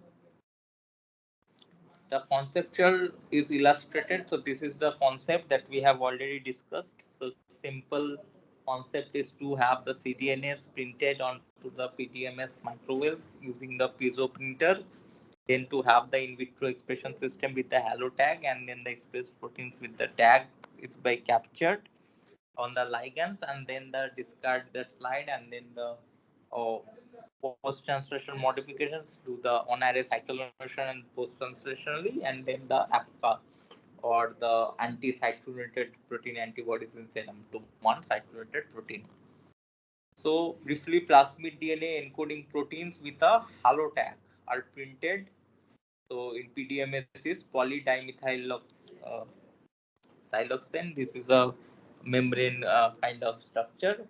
The conceptual is illustrated. So this is the concept that we have already discussed. So simple concept is to have the cDNAs printed onto the PTMS microwaves using the piezo printer, then to have the in vitro expression system with the halo tag, and then the express proteins with the tag is by captured on the ligands, and then the discard that slide, and then the uh, post translational modifications to the on array cyclination and post translationally, and then the APCA or the anti cyclinated protein antibodies in serum to one cyclinated protein. So briefly, plasmid DNA encoding proteins with a halo tag are printed. So in PDMS is polydimethyl uh, siloxane. This is a membrane kind of structure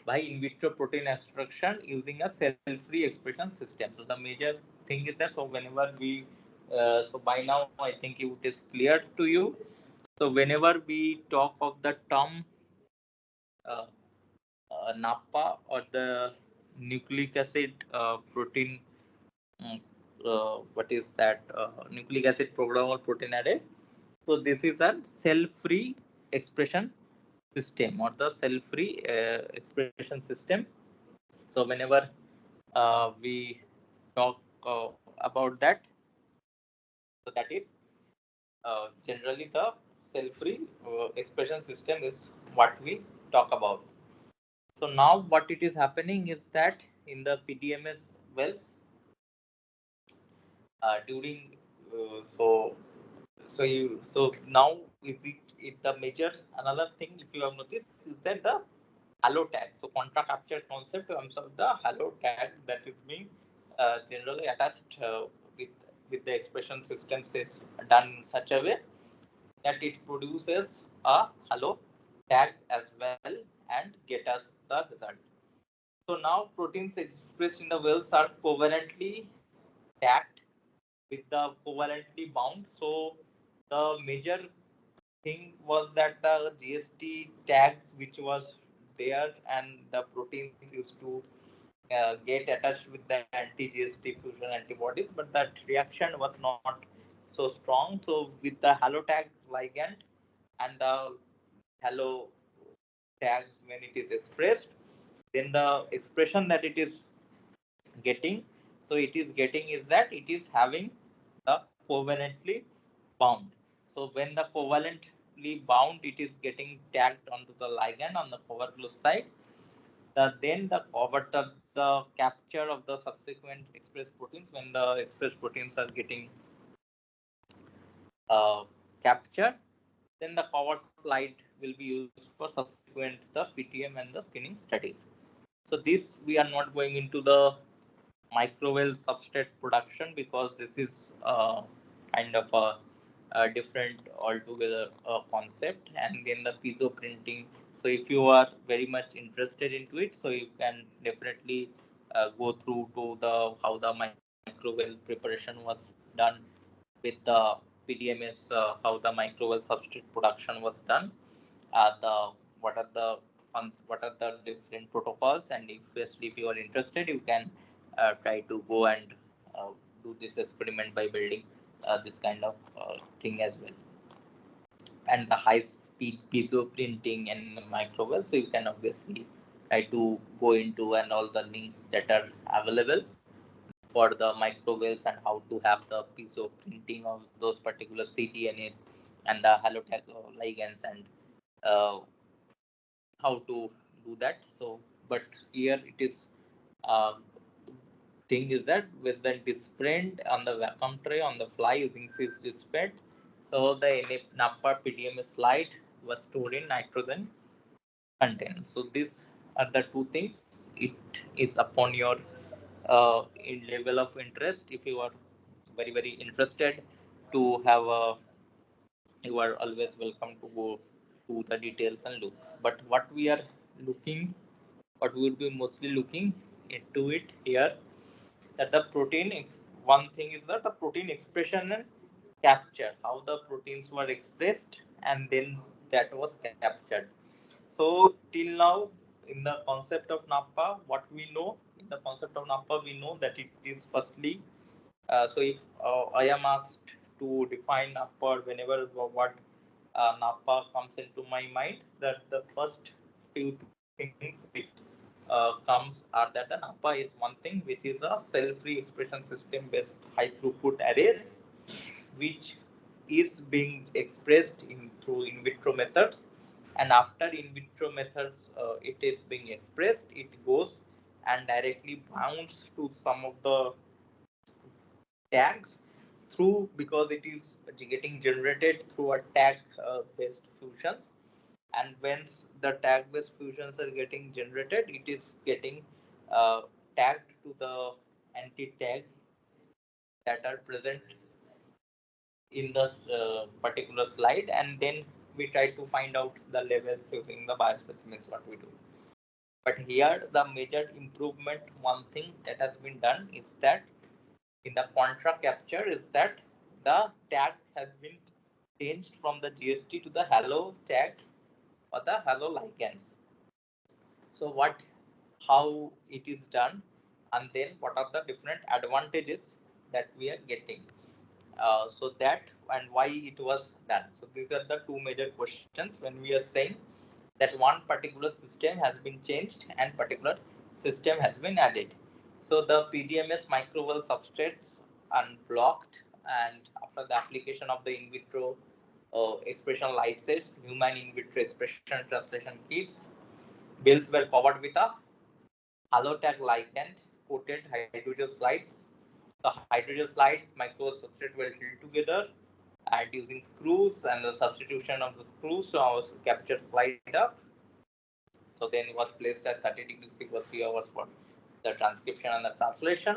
by in vitro protein extraction using a cell-free expression system. So the major thing is that so whenever we so by now I think it is clear to you. So whenever we talk of the term uh, NAPA or the nucleic acid protein, mm, what is that nucleic acid programmable protein array? So this is a cell-free expression system or the cell-free expression system. So whenever we talk about that, so that is generally the cell-free expression system is what we talk about. So now what it is happening is that in the PDMS wells during so now is it the major another thing if you have noticed is that the halo tag. So contra capture concept comes of the halo tag that is being generally attached with with the expression systems is done in such a way that it produces a halo tag as well and get us the result. So now proteins expressed in the wells are covalently tagged with the covalently bound. So the major thing was that the GST tags which was there and the proteins used to get attached with the anti-GST fusion antibodies, but that reaction was not so strong. So with the halo tag ligand and the halo tags when it is expressed, then the expression that it is getting, so it is getting is that it is having the covalently bound. So when the covalently bound, it is getting tagged onto the ligand on the covalent side. Then the covert of the capture of the subsequent express proteins when the express proteins are getting uh, captured, then the cover slide will be used for subsequent the PTM and the screening studies. So this we are not going into the microwell substrate production because this is kind of a different altogether concept, and then the piezo printing. So if you are very much interested into it, so you can definitely go through to the how the microwell preparation was done with the PDMS, how the microbial substrate production was done, the what are the what are the different protocols, and if you are interested, you can try to go and do this experiment by building this kind of thing as well. And the high speed piezo printing and microwaves, so you can obviously try to go into and all the links that are available for the microwaves and how to have the piezo printing of those particular cDNAs and the halotag ligands, and uh, how to do that. So but here it is, uh, thing is that with the disprint on the vacuum tray on the fly using 6 disprint. So the NAPA PDMS slide was stored in nitrogen content. So these are the two things. It is upon your in level of interest. If you are very interested to have a, you are always welcome to go to the details and look. But what we are looking, what we will be mostly looking into it here, that the one thing is that the protein expression and capture, how the proteins were expressed and then that was captured. So till now, in the concept of NAPA, what we know in the concept of NAPA, we know that it is firstly, so if I am asked to define NAPA, whenever what NAPA comes into my mind, that the first few things which comes are that the NAPA is one thing which is a cell-free expression system based high throughput arrays, which is being expressed in through in vitro methods, and after in vitro methods it is being expressed, it goes and directly bounds to some of the tags through, because it is getting generated through a tag based fusions, and once the tag based fusions are getting generated, it is getting uh, tagged to the anti tags that are present in the particular slide, and then we try to find out the levels using the biospecimens what we do. But here the major improvement, one thing that has been done is that in the contra capture is that the tag has been changed from the GST to the halo tags or the halo ligands. So what, how it is done, and then what are the different advantages that we are getting, so that and why it was done. So these are the two major questions when we are saying that one particular system has been changed and particular system has been added. So the PGMS microbial substrates unblocked, and after the application of the in vitro expression light sets, human in vitro expression translation kits, bills were covered with a halotag ligand coated hydrogel slides. The hydrogel slide micro substrate were held together and using screws, and the substitution of the screws, so I was captured slide up. So then it was placed at 30 degrees C for 3 hours for the transcription and the translation.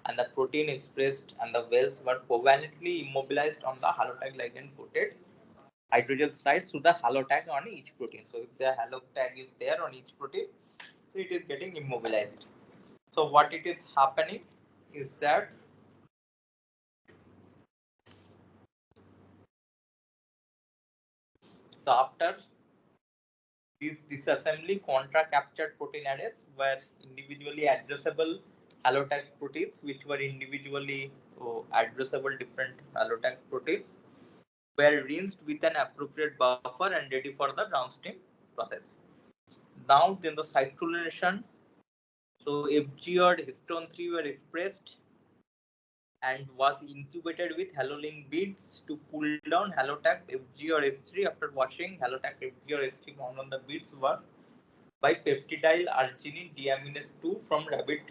And the protein expressed and the wells were covalently immobilized on the halotag ligand coated hydrogel slides through the halotag on each protein. So if the halotag is there on each protein, so it is getting immobilized. So what it is happening is that so after these disassembly contra-captured protein arrays were individually addressable halotag proteins, which were individually addressable different halotag proteins, were rinsed with an appropriate buffer and ready for the downstream process. Now, then the cyclonation, so FG or histone 3 were expressed and was incubated with halolink beads to pull down halotag FG or S3. After washing, halotag FG or S3 found on the beads were by peptidyl arginine deaminase 2 from rabbit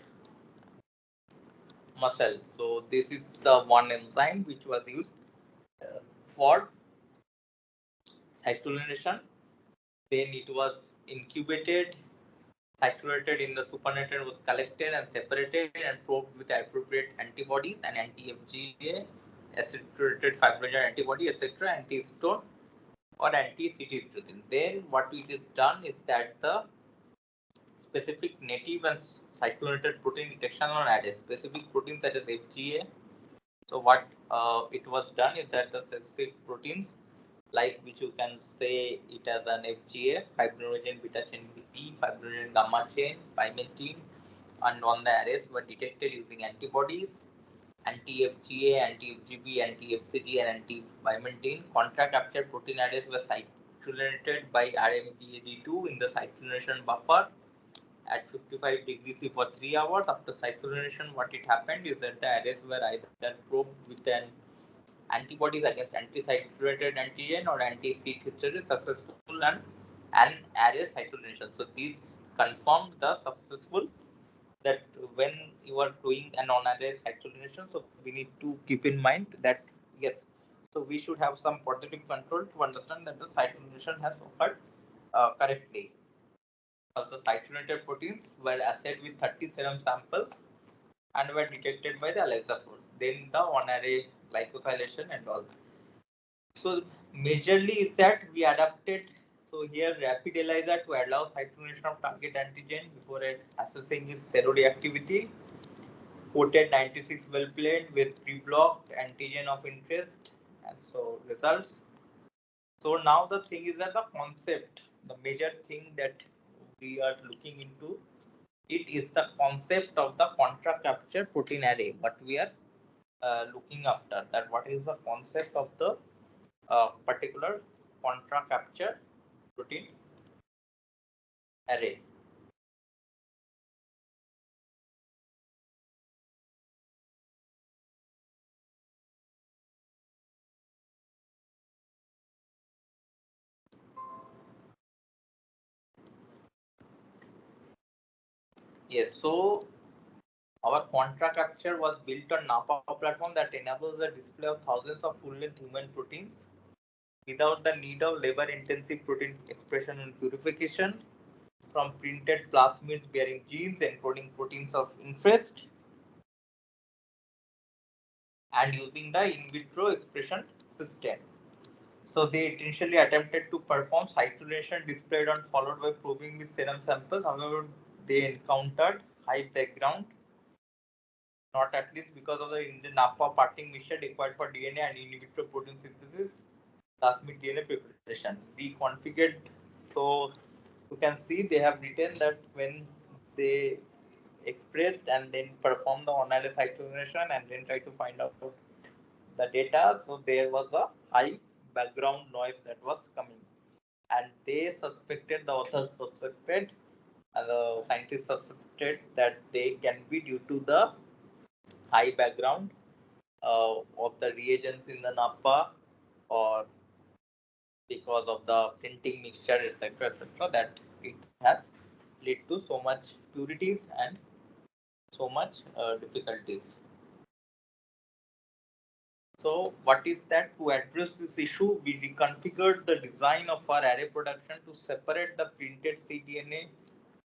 muscle. So this is the one enzyme which was used for cyclonation. Then it was incubated, cyclorated in the supernatant, was collected and separated and probed with appropriate antibodies and anti-FGA, acid-related fibrogen antibody, etc., anti-histone or anti-CD13. Then what it is done is that the specific native and cyclonated protein detection on arrays, specific proteins such as FGA, So what it was done is that the specific proteins, like which you can say it as an FGA, fibrinogen beta chain B, fibrinogen gamma chain, pymentine, and on the arrays were detected using antibodies, anti-FGA, anti-FGB, anti-FCG, and anti-pymentine. Contra-captured protein arrays were cyclinated by RMPAD2 in the cyclination buffer at 55 degrees C for 3 hours. After cyclination, what it happened is that the arrays were either probed with an antibodies against anti-cyclinated antigen or anti-seed hysteresis successful and an array cyclination. So these confirmed the successful that when you are doing an on-array cyclination, so we need to keep in mind that yes, so we should have some positive control to understand that the cyclination has occurred correctly. Also, cyclinated proteins were assayed with 30 serum samples and were detected by the ELISA force. Then the on-array glycosylation and all. So majorly is that we adapted. So here rapid ELISA to allow cyclination of target antigen before assessing its seroreactivity. Quoted 96 well played with pre-blocked antigen of interest. And so results. So now the thing is that the concept, the major thing that we are looking into, it is the concept of the contra capture protein array. What we are looking after, that what is the concept of the particular contra capture protein array. Yes, so our contra capture was built on NAPA platform that enables the display of thousands of full-length human proteins without the need of labor-intensive protein expression and purification from printed plasmids bearing genes encoding proteins of interest and using the in vitro expression system. So they initially attempted to perform cyclination displayed on followed by probing with serum samples. However, they encountered high background, not at least because of the NAPA parting mixture required for DNA and in vitro protein synthesis, plasmid DNA preparation. We configured, so you can see they have written that when they expressed and then perform the on-array cyclination and then try to find out the data, so there was a high background noise that was coming, and they suspected, the authors suspected, and the scientists suspected that they can be due to the high background of the reagents in the NAPA, or because of the printing mixture, etc., that it has led to so much purities and so much difficulties. So what is that? To address this issue, we reconfigured the design of our array production to separate the printed cDNA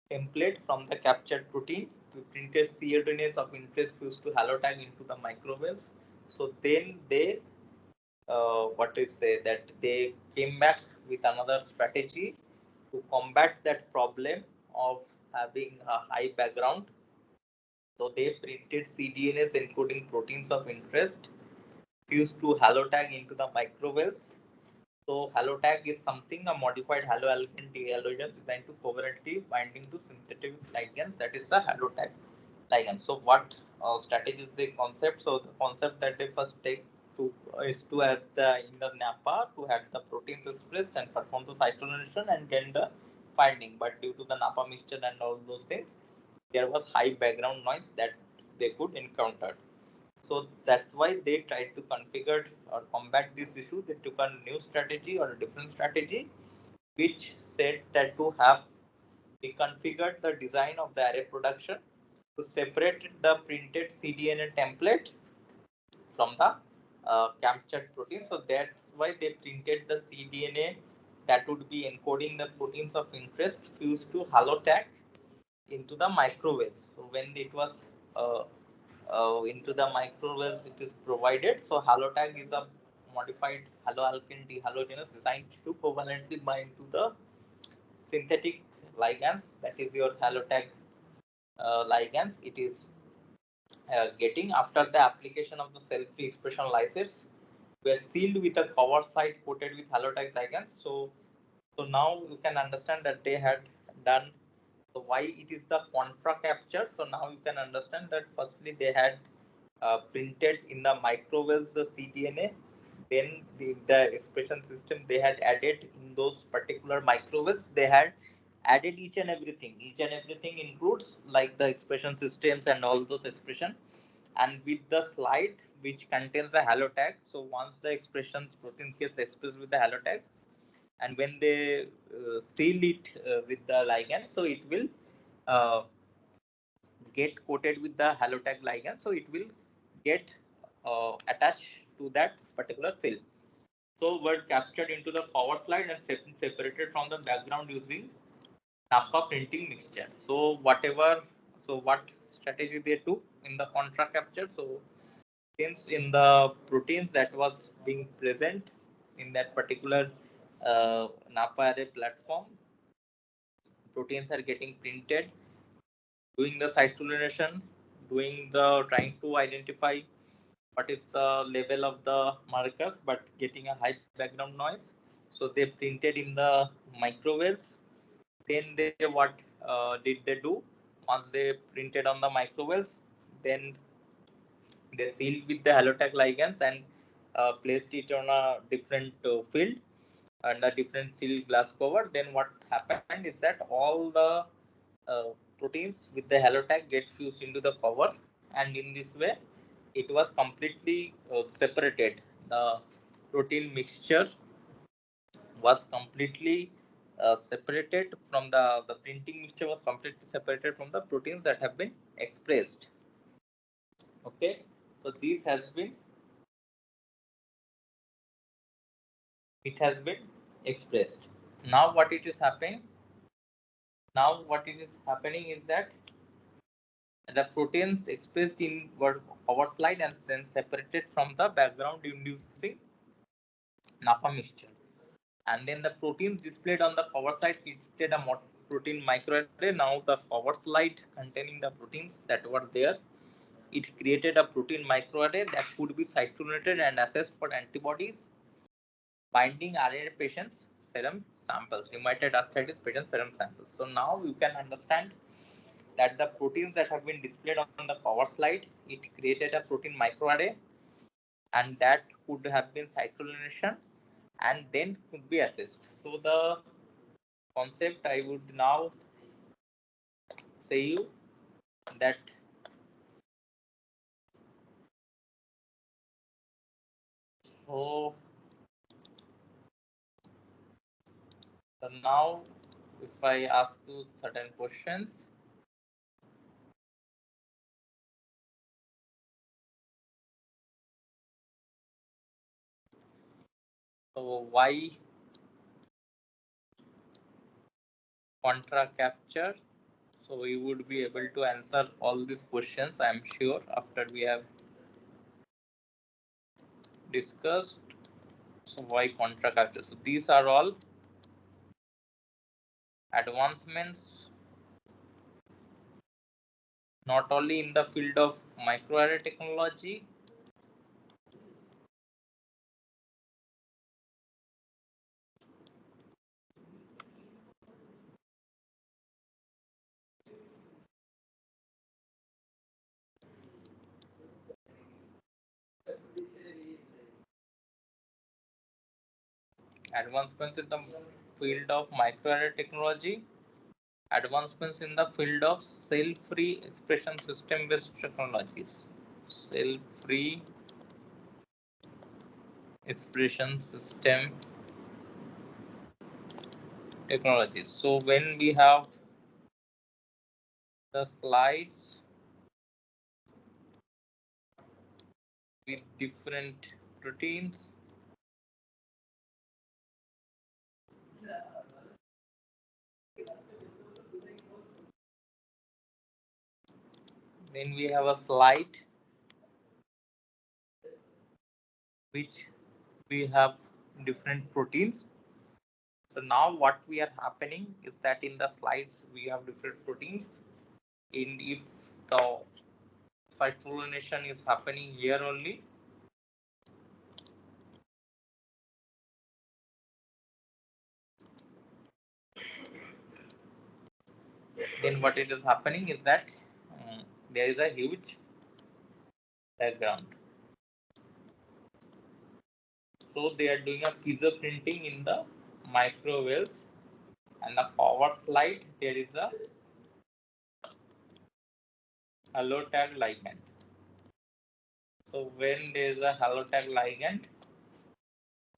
template from the captured protein. We printed cRNAs of interest fused to halotag into the microwaves. So then they, what to say, that they came back with another strategy to combat that problem of having a high background. So they printed cDNAs encoding proteins of interest fused to halotag into the microwaves. So halotag is something, a modified haloalkane dehalogen designed to covalently binding to synthetic ligands. That is the halotag ligand. So what strategy is the concept? So the concept that they first take to is to have the in the NAPA to have the proteins expressed and perform the cyclination and get the finding. But due to the NAPA mixture and all those things, there was high background noise that they could encounter. So that's why they tried to configure or combat this issue. They took a new strategy or a different strategy, which said that to have reconfigured the design of the array production to separate the printed cDNA template from the captured protein. So that's why they printed the cDNA that would be encoding the proteins of interest fused to halotag into the microwaves. So when it was into the microwaves, it is provided. So halotag is a modified haloalkane dehalogenase designed to covalently bind to the synthetic ligands. That is your halotag ligands. It is getting after the application of the cell-free expression lysates were sealed with a cover slide coated with halotype ligands. So now you can understand that they had done. So why it is the contra capture? So now you can understand that firstly they had printed in the microwaves the cDNA. Then the expression system they had added in those particular microwaves. They had added each and everything. Each and everything includes like the expression systems and all those expression. And with the slide which contains a halo tag. So once the expression protein gets expressed with the halo tag, and when they seal it with the ligand, so it will uh, get coated with the halo tag ligand, so it will get attached to that particular cell. So were captured into the forward slide and separated from the background using nappa printing mixture. So whatever, so what strategy they took in the contra capture? So since in the proteins that was being present in that particular nappa array platform, proteins are getting printed, doing the cyclonation, doing the trying to identify what is the level of the markers, but getting a high background noise. So they printed in the microwaves. Then they what did they do? Once they printed on the microwaves, then they sealed with the halotag ligands and placed it on a different field and a different seal glass cover. Then what happened is that all the uh, proteins with the halotag get fused into the cover, and in this way it was completely separated. The protein mixture was completely separated from the printing mixture was completely separated from the proteins that have been expressed. Okay, so this has been, it has been expressed. Now what it is happening? Now what it is happening is that the proteins expressed in our slide and then separated from the background using nappa mixture. And then the proteins displayed on the cover slide created a protein microarray. Now the cover slide containing the proteins that were there, it created a protein microarray that could be cyclonated and assessed for antibodies binding RNA patients serum samples, rheumatoid arthritis patient serum samples. So now you can understand that the proteins that have been displayed on the cover slide, it created a protein microarray, and that could have been cyclonation and then could be assessed. So the concept I would now say you that so, so now if I ask you certain questions, so why contra capture? So we would be able to answer all these questions, I am sure, after we have discussed. So why contra capture? So these are all advancements not only in the field of microarray technology, advancements in the field of microarray technology, advancements in the field of cell-free expression system-based technologies, cell-free expression system technologies. So when we have the slides with different proteins, then we have a slide which we have different proteins. So now what we are happening is that in the slides we have different proteins. In if the cyclonation is happening here only. Then what it is happening is that there is a huge background. So they are doing a piezo printing in the microwells, and the forward slide there is a halo tag ligand. So when there is a halo tag ligand,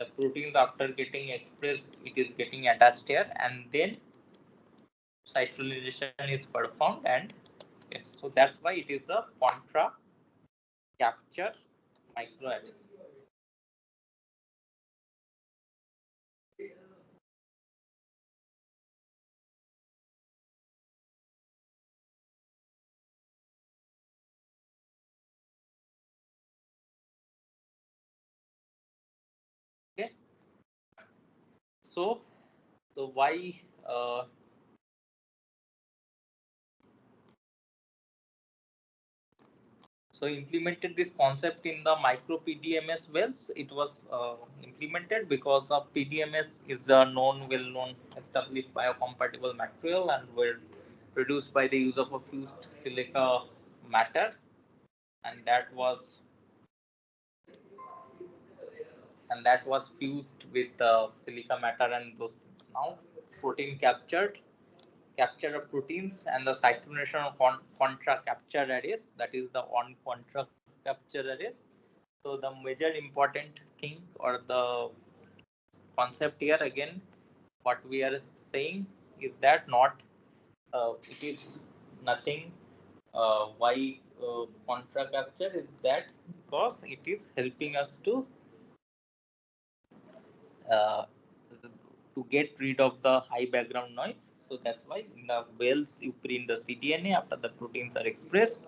the proteins after getting expressed, it is getting attached here, and then cyclonation is performed, and yes, so that's why it is a contra capture microarrays. Okay, so why so implemented this concept in the micro PDMS wells? It was implemented because of PDMS is a well-known established biocompatible material and were produced by the use of a fused silica matter, and that was fused with silica matter and those things. Now protein capture of proteins and the cyclonation of contra capture arrays, that is the on contra capture arrays. So the major important thing or the concept here again, what we are saying is that not it is nothing. Why contra capture is that because it is helping us uh, get rid of the high background noise. So that's why in the wells you print the cDNA after the proteins are expressed.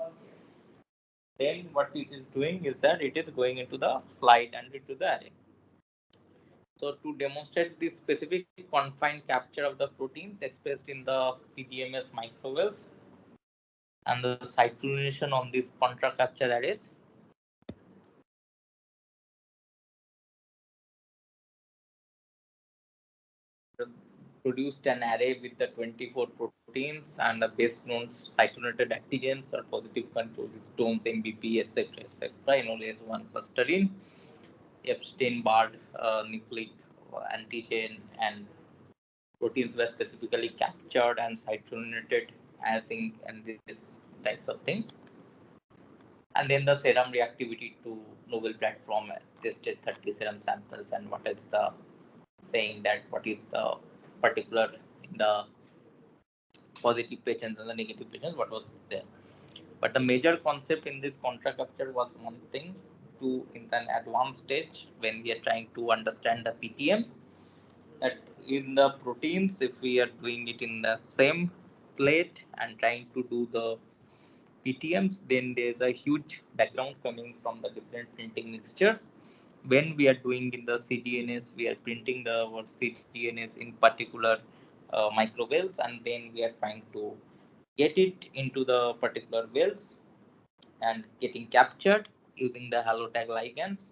Then what it is doing is that it is going into the slide and into the array. So to demonstrate this specific confined capture of the proteins expressed in the PDMS microwells and the cyclonation on these contra capture arrays, produced an array with the 24 proteins and the base known cyclonated antigens or positive control histones, MBP, etc., etc., enolase 1 clusterin, Epstein-Barr nucleic antigen, and proteins were specifically captured and cyclonated, I think, and these types of things. And then the serum reactivity to novel platform tested 30 serum samples, and what is the saying that what is the particular in the positive patients and the negative patients, what was there. But the major concept in this contra capture was one thing to in an advanced stage when we are trying to understand the PTMs, that in the proteins, if we are doing it in the same plate and trying to do the PTMs, then there's a huge background coming from the different printing mixtures. When we are doing in the cDNAs, we are printing the cDNAs in particular microwells, and then we are trying to get it into the particular wells and getting captured using the halotag ligands.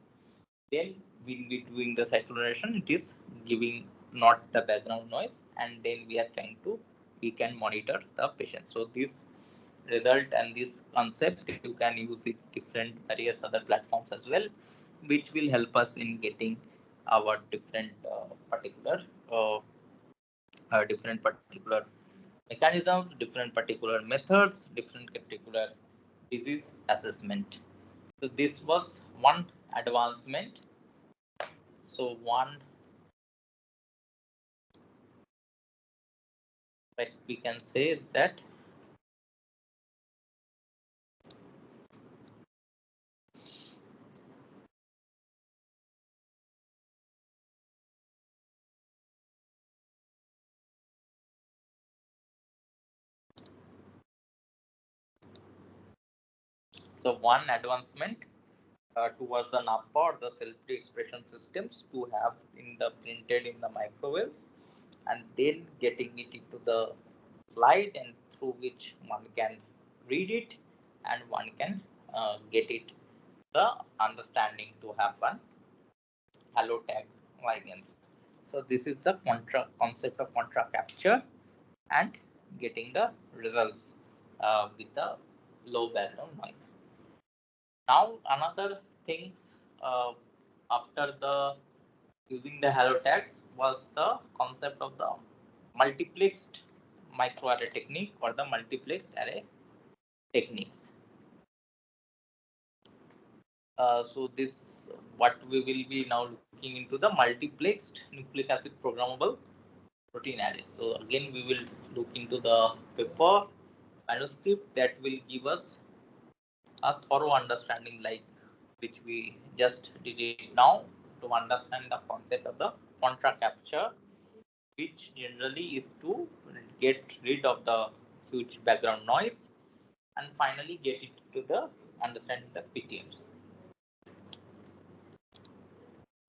Then when we doing the cyclonation, it is giving not the background noise, and then we can monitor the patient. So this result and this concept you can use it different various other platforms as well, which will help us in getting our uh, different particular mechanisms, different particular methods, different particular disease assessment. So this was one advancement. So one that we can say is that so one advancement towards an upper or the cell-free expression systems to have in the printed in the microwells, and then getting it into the slide and through which one can read it and one can get it the understanding to have one halo tag ligands. So this is the concept of contra capture and getting the results with the low background noise. Now another things after the using the halo tags was the concept of the multiplexed microarray technique or the multiplexed array techniques. So this what we will be now looking into the multiplexed nucleic acid programmable protein arrays. So again we will look into the paper manuscript that will give us a thorough understanding like which we just did it now to understand the concept of the contra capture, which generally is to get rid of the huge background noise and finally get it to the understanding the PTMs.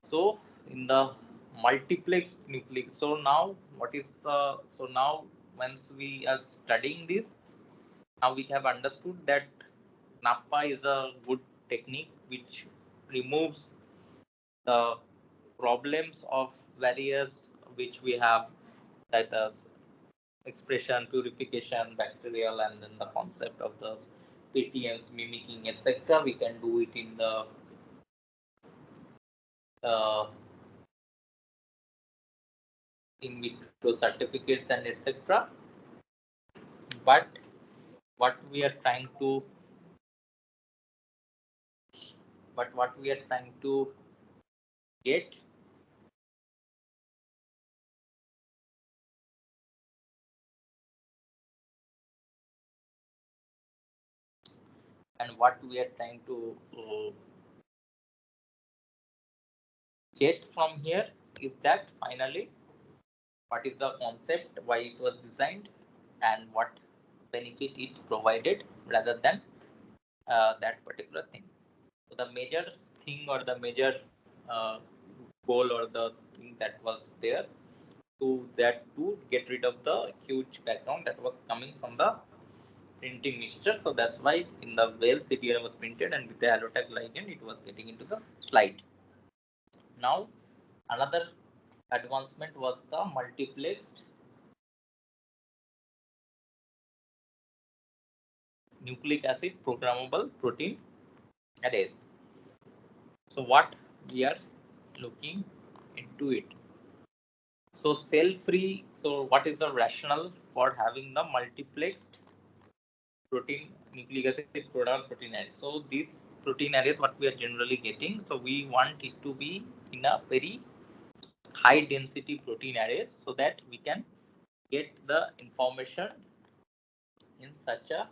So in the multiplex nucleic, so now what is the, so now once we are studying this, now we have understood that NAPPA is a good technique which removes the problems of various which we have, that is expression, purification, bacterial, and then the concept of the PTMs mimicking, etc. We can do it in the uh, in vitro certificates and etc. But what we are trying to get and what we are trying to get from here is that finally what is the concept, why it was designed, and what benefit it provided rather than that particular thing. So the major thing or the major uh, goal or the thing that was there to get rid of the huge background that was coming from the printing mixture. So that's why in the well CDR was printed and with the allotag ligand it was getting into the slide. Now another advancement was the multiplexed nucleic acid programmable protein arrays. So what we are looking into it. So cell-free. So what is the rationale for having the multiplexed protein nucleic acid programmable protein array? So these protein arrays, what we are generally getting. So we want it to be in a very high density protein arrays so that we can get the information in such a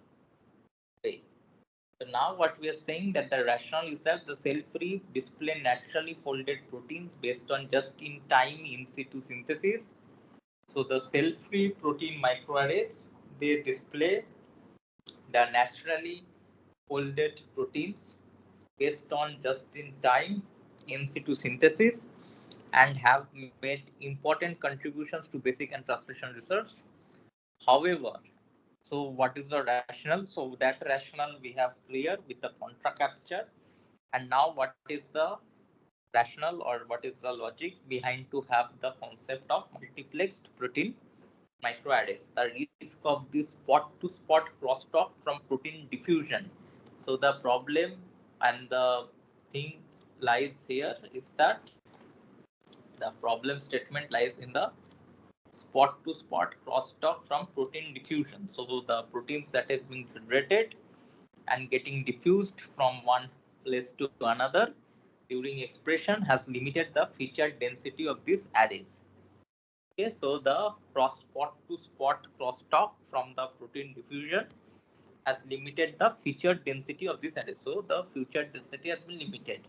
way. So now what we are saying that the rationale is that the cell-free display naturally folded proteins based on just-in-time in situ synthesis. So the cell-free protein microarrays, they display the naturally folded proteins based on just-in-time in situ synthesis and have made important contributions to basic and translation research. However, so what is the rationale? So that rationale we have clear with the contra capture. And now what is the rationale or what is the logic behind to have the concept of multiplexed protein microarrays? The risk of this spot to spot crosstalk from protein diffusion. So the problem and the thing lies here is that the problem statement lies in the spot to spot crosstalk from protein diffusion. So the proteins that has been generated and getting diffused from one place to another during expression has limited the feature density of these arrays. Okay, so the spot to spot crosstalk from the protein diffusion has limited the feature density of this array. So the feature density has been limited.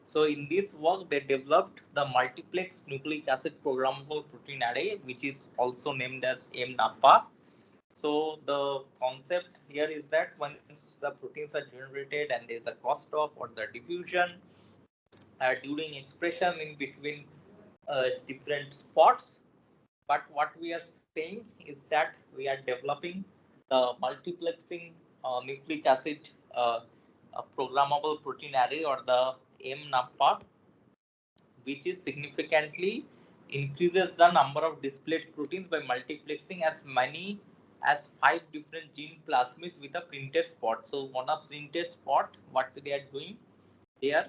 So in this work, they developed the multiplex nucleic acid programmable protein array, which is also named as MNAPPA. So the concept here is that once the proteins are generated and there is a crosstalk or the diffusion during expression in between different spots. But what we are saying is that we are developing the multiplexing nucleic acid a programmable protein array or the MNAPA, which is significantly increases the number of displayed proteins by multiplexing as many as 5 different gene plasmids with a printed spot. So on a printed spot, what they are doing, they are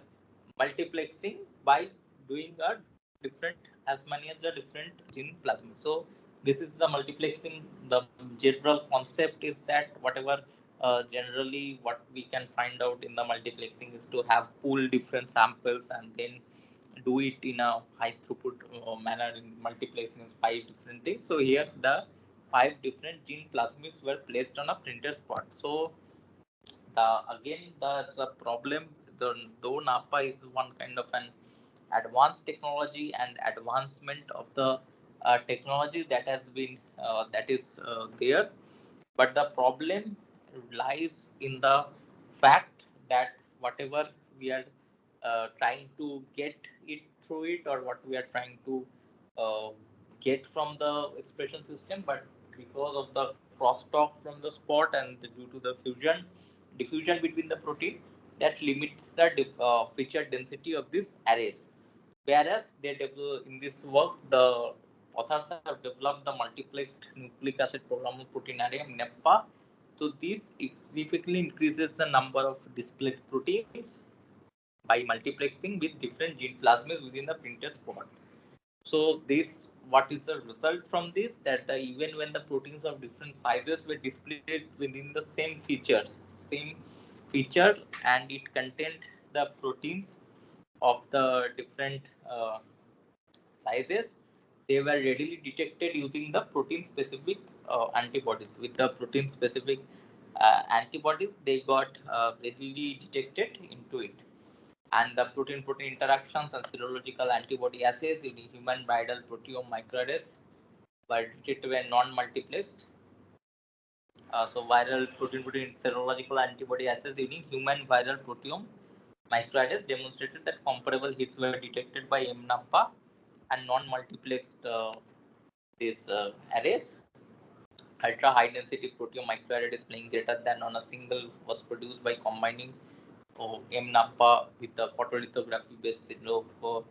multiplexing by doing a different as many as the different gene plasmids. So this is the multiplexing. The general concept is that whatever generally what we can find out in the multiplexing is to have pool different samples and then do it in a high throughput manner in multiplexing is 5 different things. So here the 5 different gene plasmids were placed on a printed spot. So the problem, though NAPA is one kind of an advanced technology and advancement of the technology that has been that is there, but the problem lies in the fact that whatever we are trying to get it through it or what we are trying to uh, get from the expression system, but because of the crosstalk from the spot and due to the diffusion between the protein, that limits the feature density of these arrays. Whereas they develop in this work, the authors have developed the multiplexed nucleic acid programmable protein array (NEPA). So this significantly increases the number of displayed proteins by multiplexing with different gene plasmids within the printed spot. So this, what is the result from this? That even when the proteins of different sizes were displayed within the same feature, and it contained the proteins of the different sizes, they were readily detected using the protein specific antibodies. With the protein specific antibodies, they got readily detected into it. And the protein-protein interactions and serological antibody assays in human viral proteome microarrays were detected when non-multiplexed. So viral protein-protein serological antibody assays using human viral proteome microarrays demonstrated that comparable hits were detected by MNAPA and non-multiplexed these arrays. Ultra high density proteome microarray displaying greater than on a single was produced by combining MNAPA with the photolithography based novel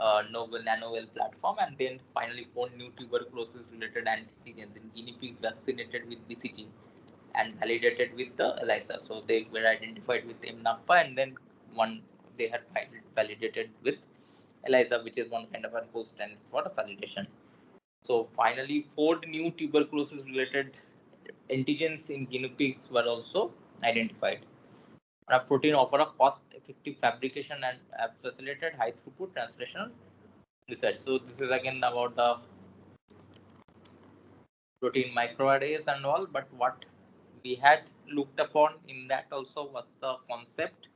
nanovel platform, and then finally found new tuberculosis related antigens in guinea pigs vaccinated with BCG and validated with the ELISA. So they were identified with MNAPA and then one they had validated with ELISA, which is one kind of a gold standard for the validation. So finally, 4 new tuberculosis related antigens in guinea pigs were also identified. A protein offer a cost-effective fabrication and facilitated high-throughput translational research. So this is again about the protein microarrays and all, but what we had looked upon in that also was the concept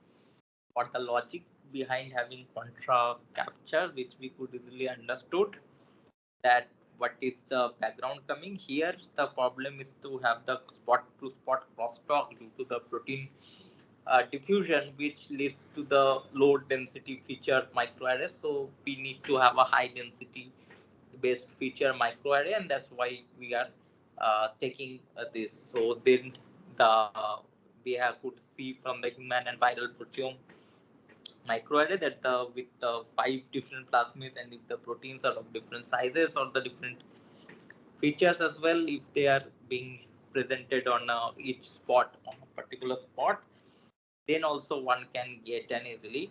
or the logic behind having contra capture, which we could easily understood that what is the background coming here. The problem is to have the spot to spot crosstalk due to the protein diffusion, which leads to the low density feature microarray. So we need to have a high density based feature microarray, and that's why we are taking this. So then the we have could see from the human and viral proteome microarray that with the 5 different plasmids and if the proteins are of different sizes or the different features as well, if they are being presented on each spot on a particular spot, then also one can get an easily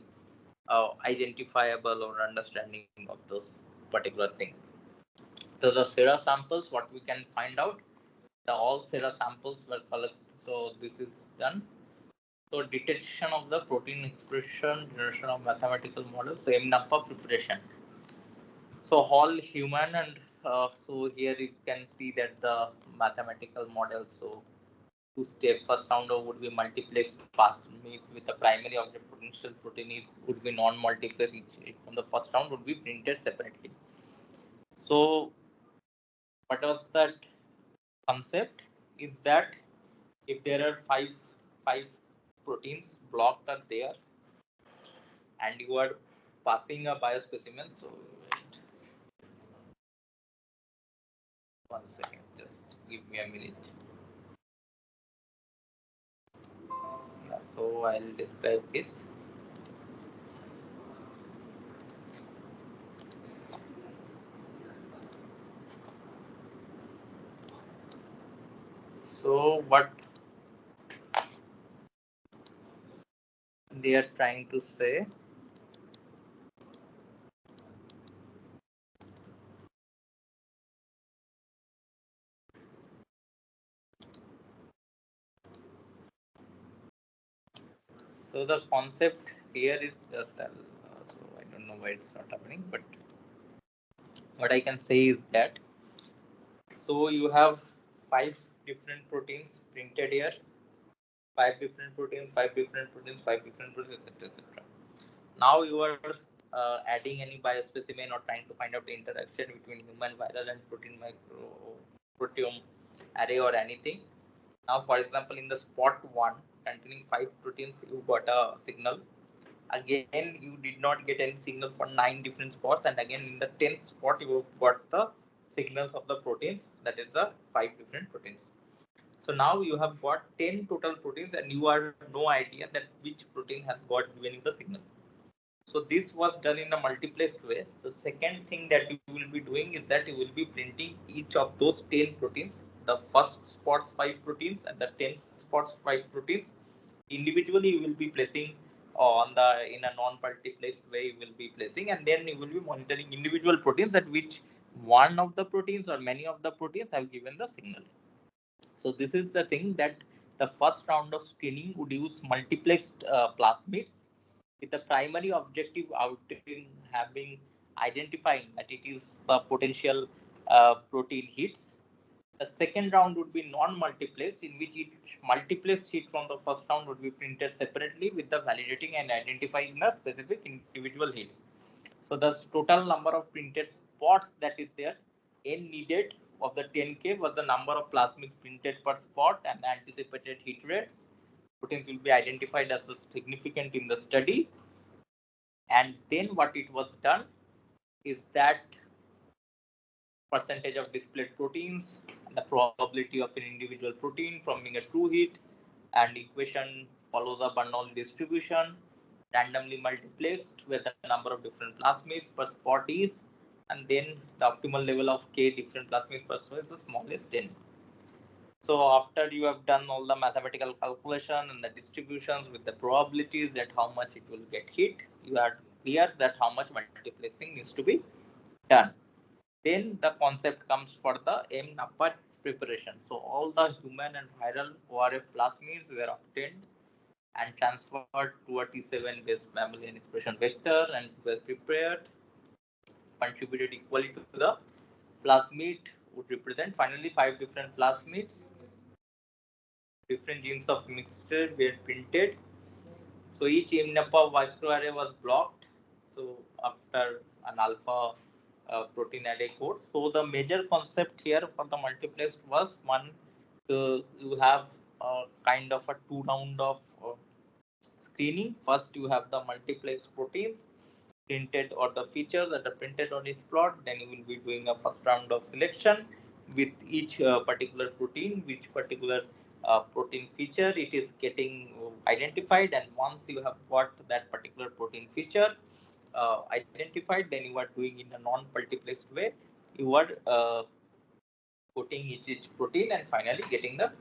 identifiable or understanding of those particular thing. So the sera samples, what we can find out, the all sera samples were collected. So this is done. So detection of the protein expression, generation of mathematical models, so MNAPA preparation. So all human and so here you can see that the mathematical model. So two-step first round would be multiplexed fast meets with the primary object potential protein is would be non-multiplexed each from the first round would be printed separately. So what was that concept is that if there are five proteins blocked are there and you are passing a biospecimen, so one second, just give me a minute. Yeah. So I'll describe this. So what they are trying to say, so the concept here is just so I don't know why it's not happening, but what I can say is that so you have 5 different proteins printed here, 5 different proteins, 5 different proteins, 5 different proteins, etc. etc. Now you are adding any biospecimen or trying to find out the interaction between human viral and protein micro proteome array or anything. Now, for example, in the spot 1 containing 5 proteins, you got a signal. Again, you did not get any signal for 9 different spots, and again in the 10th spot, you got the signals of the proteins. That is the 5 different proteins. So now you have got 10 total proteins, and you have no idea that which protein has got given the signal. So this was done in a multiplexed way. So second thing that you will be doing is that you will be printing each of those 10 proteins, the first spots 5 proteins and the 10th spots 5 proteins. Individually you will be placing on the in a non-multiplexed way you will be placing, and then you will be monitoring individual proteins at which one of the proteins or many of the proteins have given the signal. So this is the thing that the first round of screening would use multiplexed plasmids with the primary objective outing having identifying that it is the potential protein hits. The second round would be non-multiplexed, in which each multiplexed hit from the first round would be printed separately with the validating and identifying the specific individual hits. So the total number of printed spots that is there, n needed of the 10K was the number of plasmids printed per spot and the anticipated hit rates. Proteins will be identified as significant in the study. And then what it was done is that percentage of displayed proteins, the probability of an individual protein forming a true hit, and equation follows a Bernoulli distribution, randomly multiplexed where the number of different plasmids per spot is, and then the optimal level of K different plasmids per spot is the smallest 10. So after you have done all the mathematical calculation and the distributions with the probabilities that how much it will get hit, you are clear that how much multiplexing needs to be done. Then the concept comes for the MNAPA preparation. So all the human and viral ORF plasmids were obtained and transferred to a T7 based mammalian expression vector and were prepared, contributed equally to the plasmid would represent finally 5 different plasmids. Different genes of mixture were printed. So each MNAPA microarray was blocked. So after an alpha protein array code. So the major concept here for the multiplexed was one, you have kind of a 2 round of screening. First, you have the multiplex proteins printed or the features that are printed on each plot. Then you will be doing a first round of selection with each particular protein, which particular protein feature it is getting identified. And once you have got that particular protein feature identified, then you are doing in a non-multiplexed way. You are putting each protein and finally getting the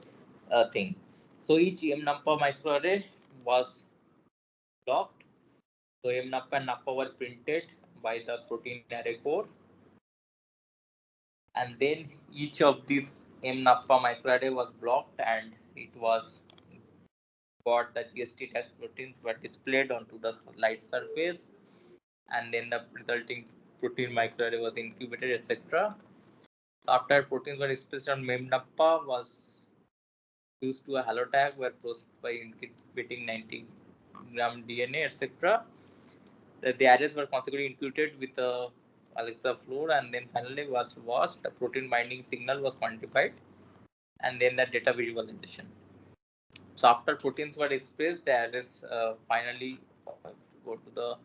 thing. So each MNAPA microarray was blocked. So MNAPA and NAPA were printed by the protein array core, and then each of these MNAPA microarray was blocked, and it was got the GST tag proteins were displayed onto the light surface, and then the resulting protein microarray was incubated, etc. So after proteins were expressed on MNAPA was fused to a halo tag were processed by incubating 90-gram DNA, etc. The arrays were consequently included with a Alexa floor, and then finally was washed. The protein binding signal was quantified, and then the data visualization. So after proteins were expressed, the arrays finally go to the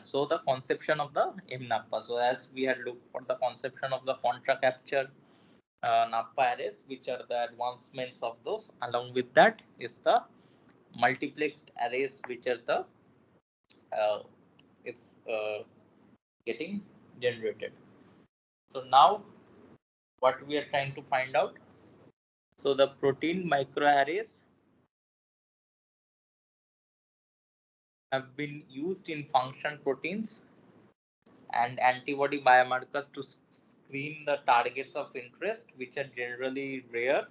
So the conception of the MNAPA. So as we had looked for the conception of the contra capture NAPA arrays, which are the advancements of those. Along with that is the multiplexed arrays which are the it's getting generated. So now what we are trying to find out. So the protein microarrays have been used in function proteins and antibody biomarkers to screen the targets of interest, which are generally rare,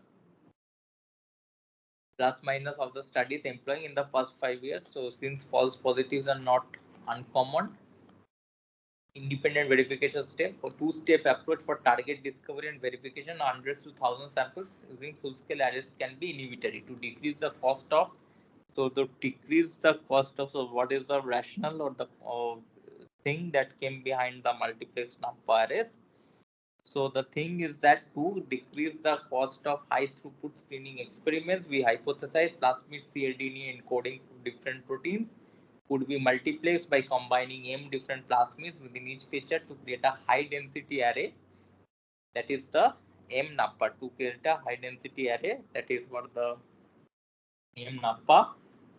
plus minus of the studies employing in the first 5 years. So since false positives are not uncommon, independent verification step or two-step approach for target discovery and verification hundreds to thousands samples using full-scale arrays can be inhibitory to decrease the cost of. So to decrease the cost of, so what is the rationale or the thing that came behind the multiplex number arrays? So the thing is that to decrease the cost of high throughput screening experiments, we hypothesize plasmid cDNA encoding for different proteins could be multiplexed by combining m different plasmids within each feature to create a high density array. That is the m NAPPA to create a high density array. That is what the m NAPPA.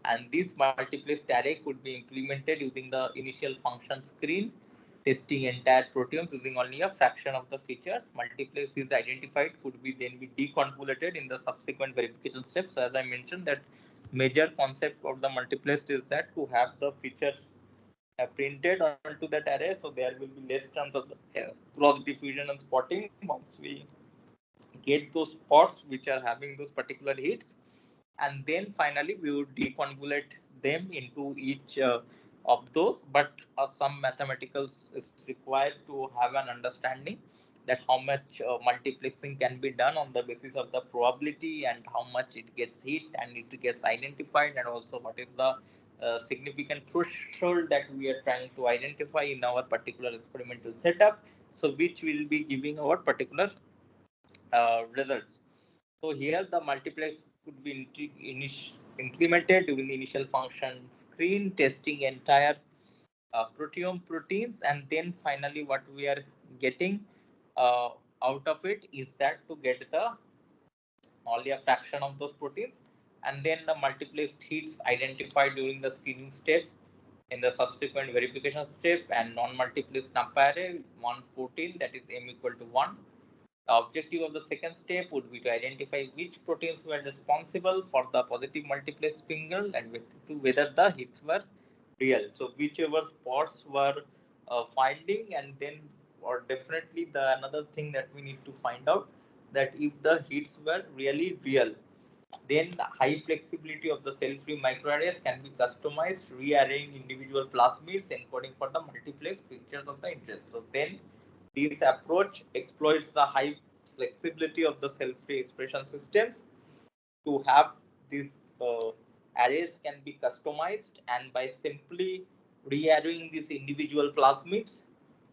And this multiplexed array could be implemented using the initial function screen, testing entire proteomes using only a fraction of the features. Multiplex is identified could be then be deconvoluted in the subsequent verification steps. So as I mentioned, that major concept of the multiplexed is that to have the feature printed onto that array, so there will be less chance of the cross diffusion and spotting once we get those spots which are having those particular hits, and then finally we would deconvolute them into each of those, but some mathematicals is required to have an understanding that how much multiplexing can be done on the basis of the probability and how much it gets hit and it gets identified, and also what is the significant threshold that we are trying to identify in our particular experimental setup, so which will be giving our particular results. So here the multiplex could be implemented during the initial function screen, testing entire proteome proteins, and then finally what we are getting uh, out of it is that to get the only a fraction of those proteins, and then the multiplexed hits identified during the screening step in the subsequent verification step, and non-multiplexed array one protein that is m equal to 1. The objective of the second step would be to identify which proteins were responsible for the positive multiplex signal and whether the hits were real. So whichever spots were finding, and then or definitely the another thing that we need to find out that if the hits were really real, then the high flexibility of the cell-free microarrays can be customized, rearranging individual plasmids encoding for the multiplex features of the interest. So then this approach exploits the high flexibility of the cell-free expression systems to have these arrays can be customized, and by simply rearranging these individual plasmids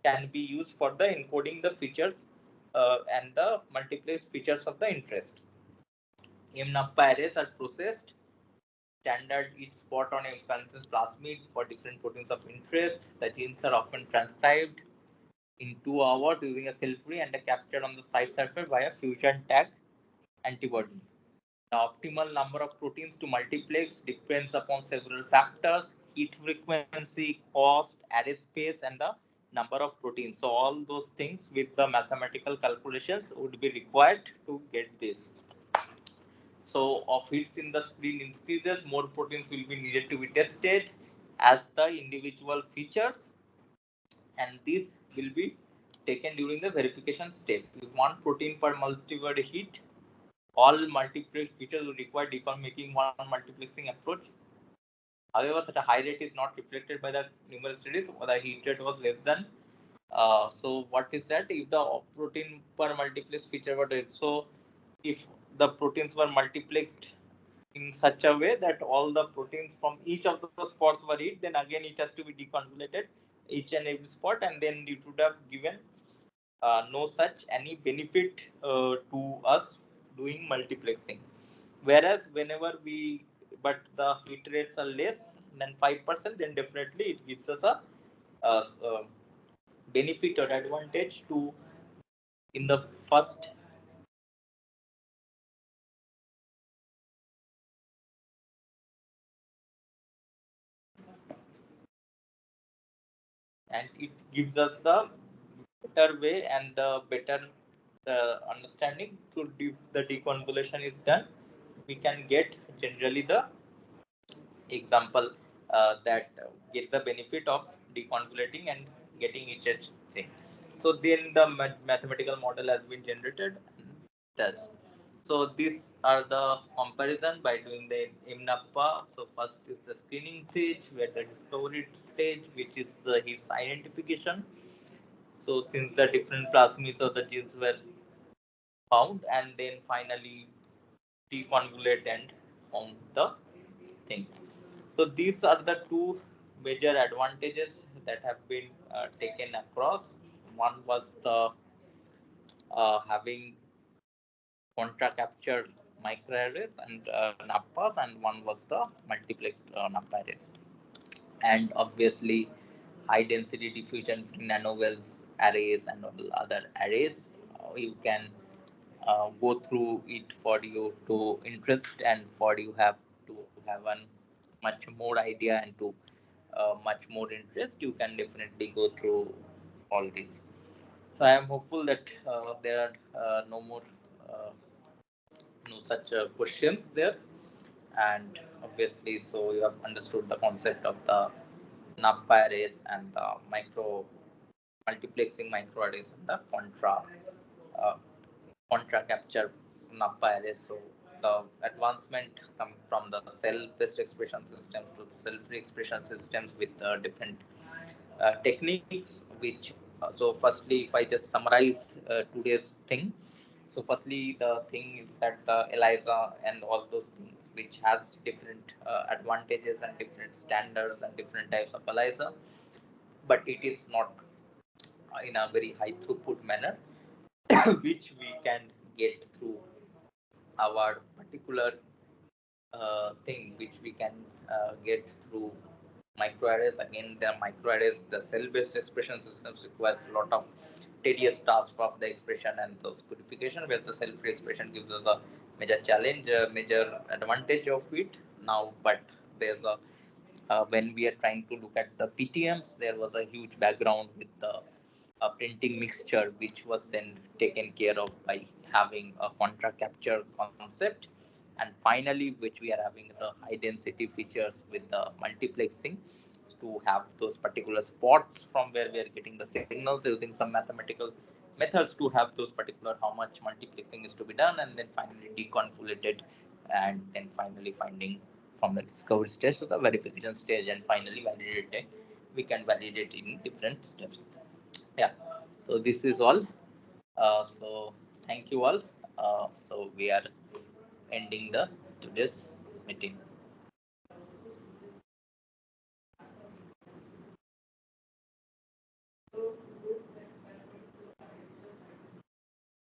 can be used for the encoding the features and the multiplex features of the interest. MNAPPA arrays are processed standard each spot on a constant plasmid for different proteins of interest. The genes are often transcribed in 2 hours using a cell-free and are captured on the site surface by a fusion tag antibody. The optimal number of proteins to multiplex depends upon several factors: heat frequency, cost, array space, and the number of proteins. So all those things with the mathematical calculations would be required to get this. So of hits in the screen increases, more proteins will be needed to be tested as the individual features, and this will be taken during the verification step. With one protein per multivariate hit, all multiplex features will require default making one multiplexing approach. However, such a high rate is not reflected by the numerous studies. The hit rate was less than. So what is that? If the protein per multiplex feature were so if the proteins were multiplexed in such a way that all the proteins from each of the spots were hit, then again it has to be deconvoluted each and every spot, and then it would have given no such any benefit to us doing multiplexing. Whereas whenever we but the hit rates are less than 5%, then definitely it gives us a benefit or advantage to in the first and it gives us a better way and the better understanding to the deconvolution is done. We can get generally the example that get the benefit of deconvoluting and getting each thing. So then the mathematical model has been generated. Thus, so these are the comparison by doing the IMNAPA. So first is the screening stage, where the discovery stage, which is the hits identification. So since the different plasmids of the genes were found, and then finally deconvolute and found the things. So these are the two major advantages that have been taken across. One was the having contra captured microarrays and NAPPAs, and one was the multiplexed NAPPA arrays. And obviously, high density diffusion nanovels arrays and all other arrays. You can go through it for you to interest and for you have to have a much more idea and to much more interest. You can definitely go through all these. So I am hopeful that there are no more uh, no such questions there, and obviously so you have understood the concept of the NAPPA arrays and the micro multiplexing microarrays and the uh, contra capture NAPPA arrays. So the advancement come from the cell-based expression systems to the cell-free expression systems with different techniques. Which so firstly, if I just summarize today's thing. So firstly, the thing is that the ELISA and all those things, which has different advantages and different standards and different types of ELISA, but it is not in a very high throughput manner, which we can get through our particular thing, which we can get through microarrays. Again, the microarrays, the cell-based expression systems requires a lot of tedious tasks of the expression and those codification, where the cell-free expression gives us a major challenge, major advantage of it now. But there's a when we are trying to look at the PTMs, there was a huge background with the printing mixture, which was then taken care of by having a contra capture concept. And finally, which we are having the high density features with the multiplexing to have those particular spots from where we are getting the signals using some mathematical methods to have those particular how much multiplexing is to be done, and then finally deconvoluted, and then finally finding from the discovery stage to the verification stage, and finally validated. We can validate in different steps. Yeah. So this is all. So thank you all. So we are ending the today's meeting.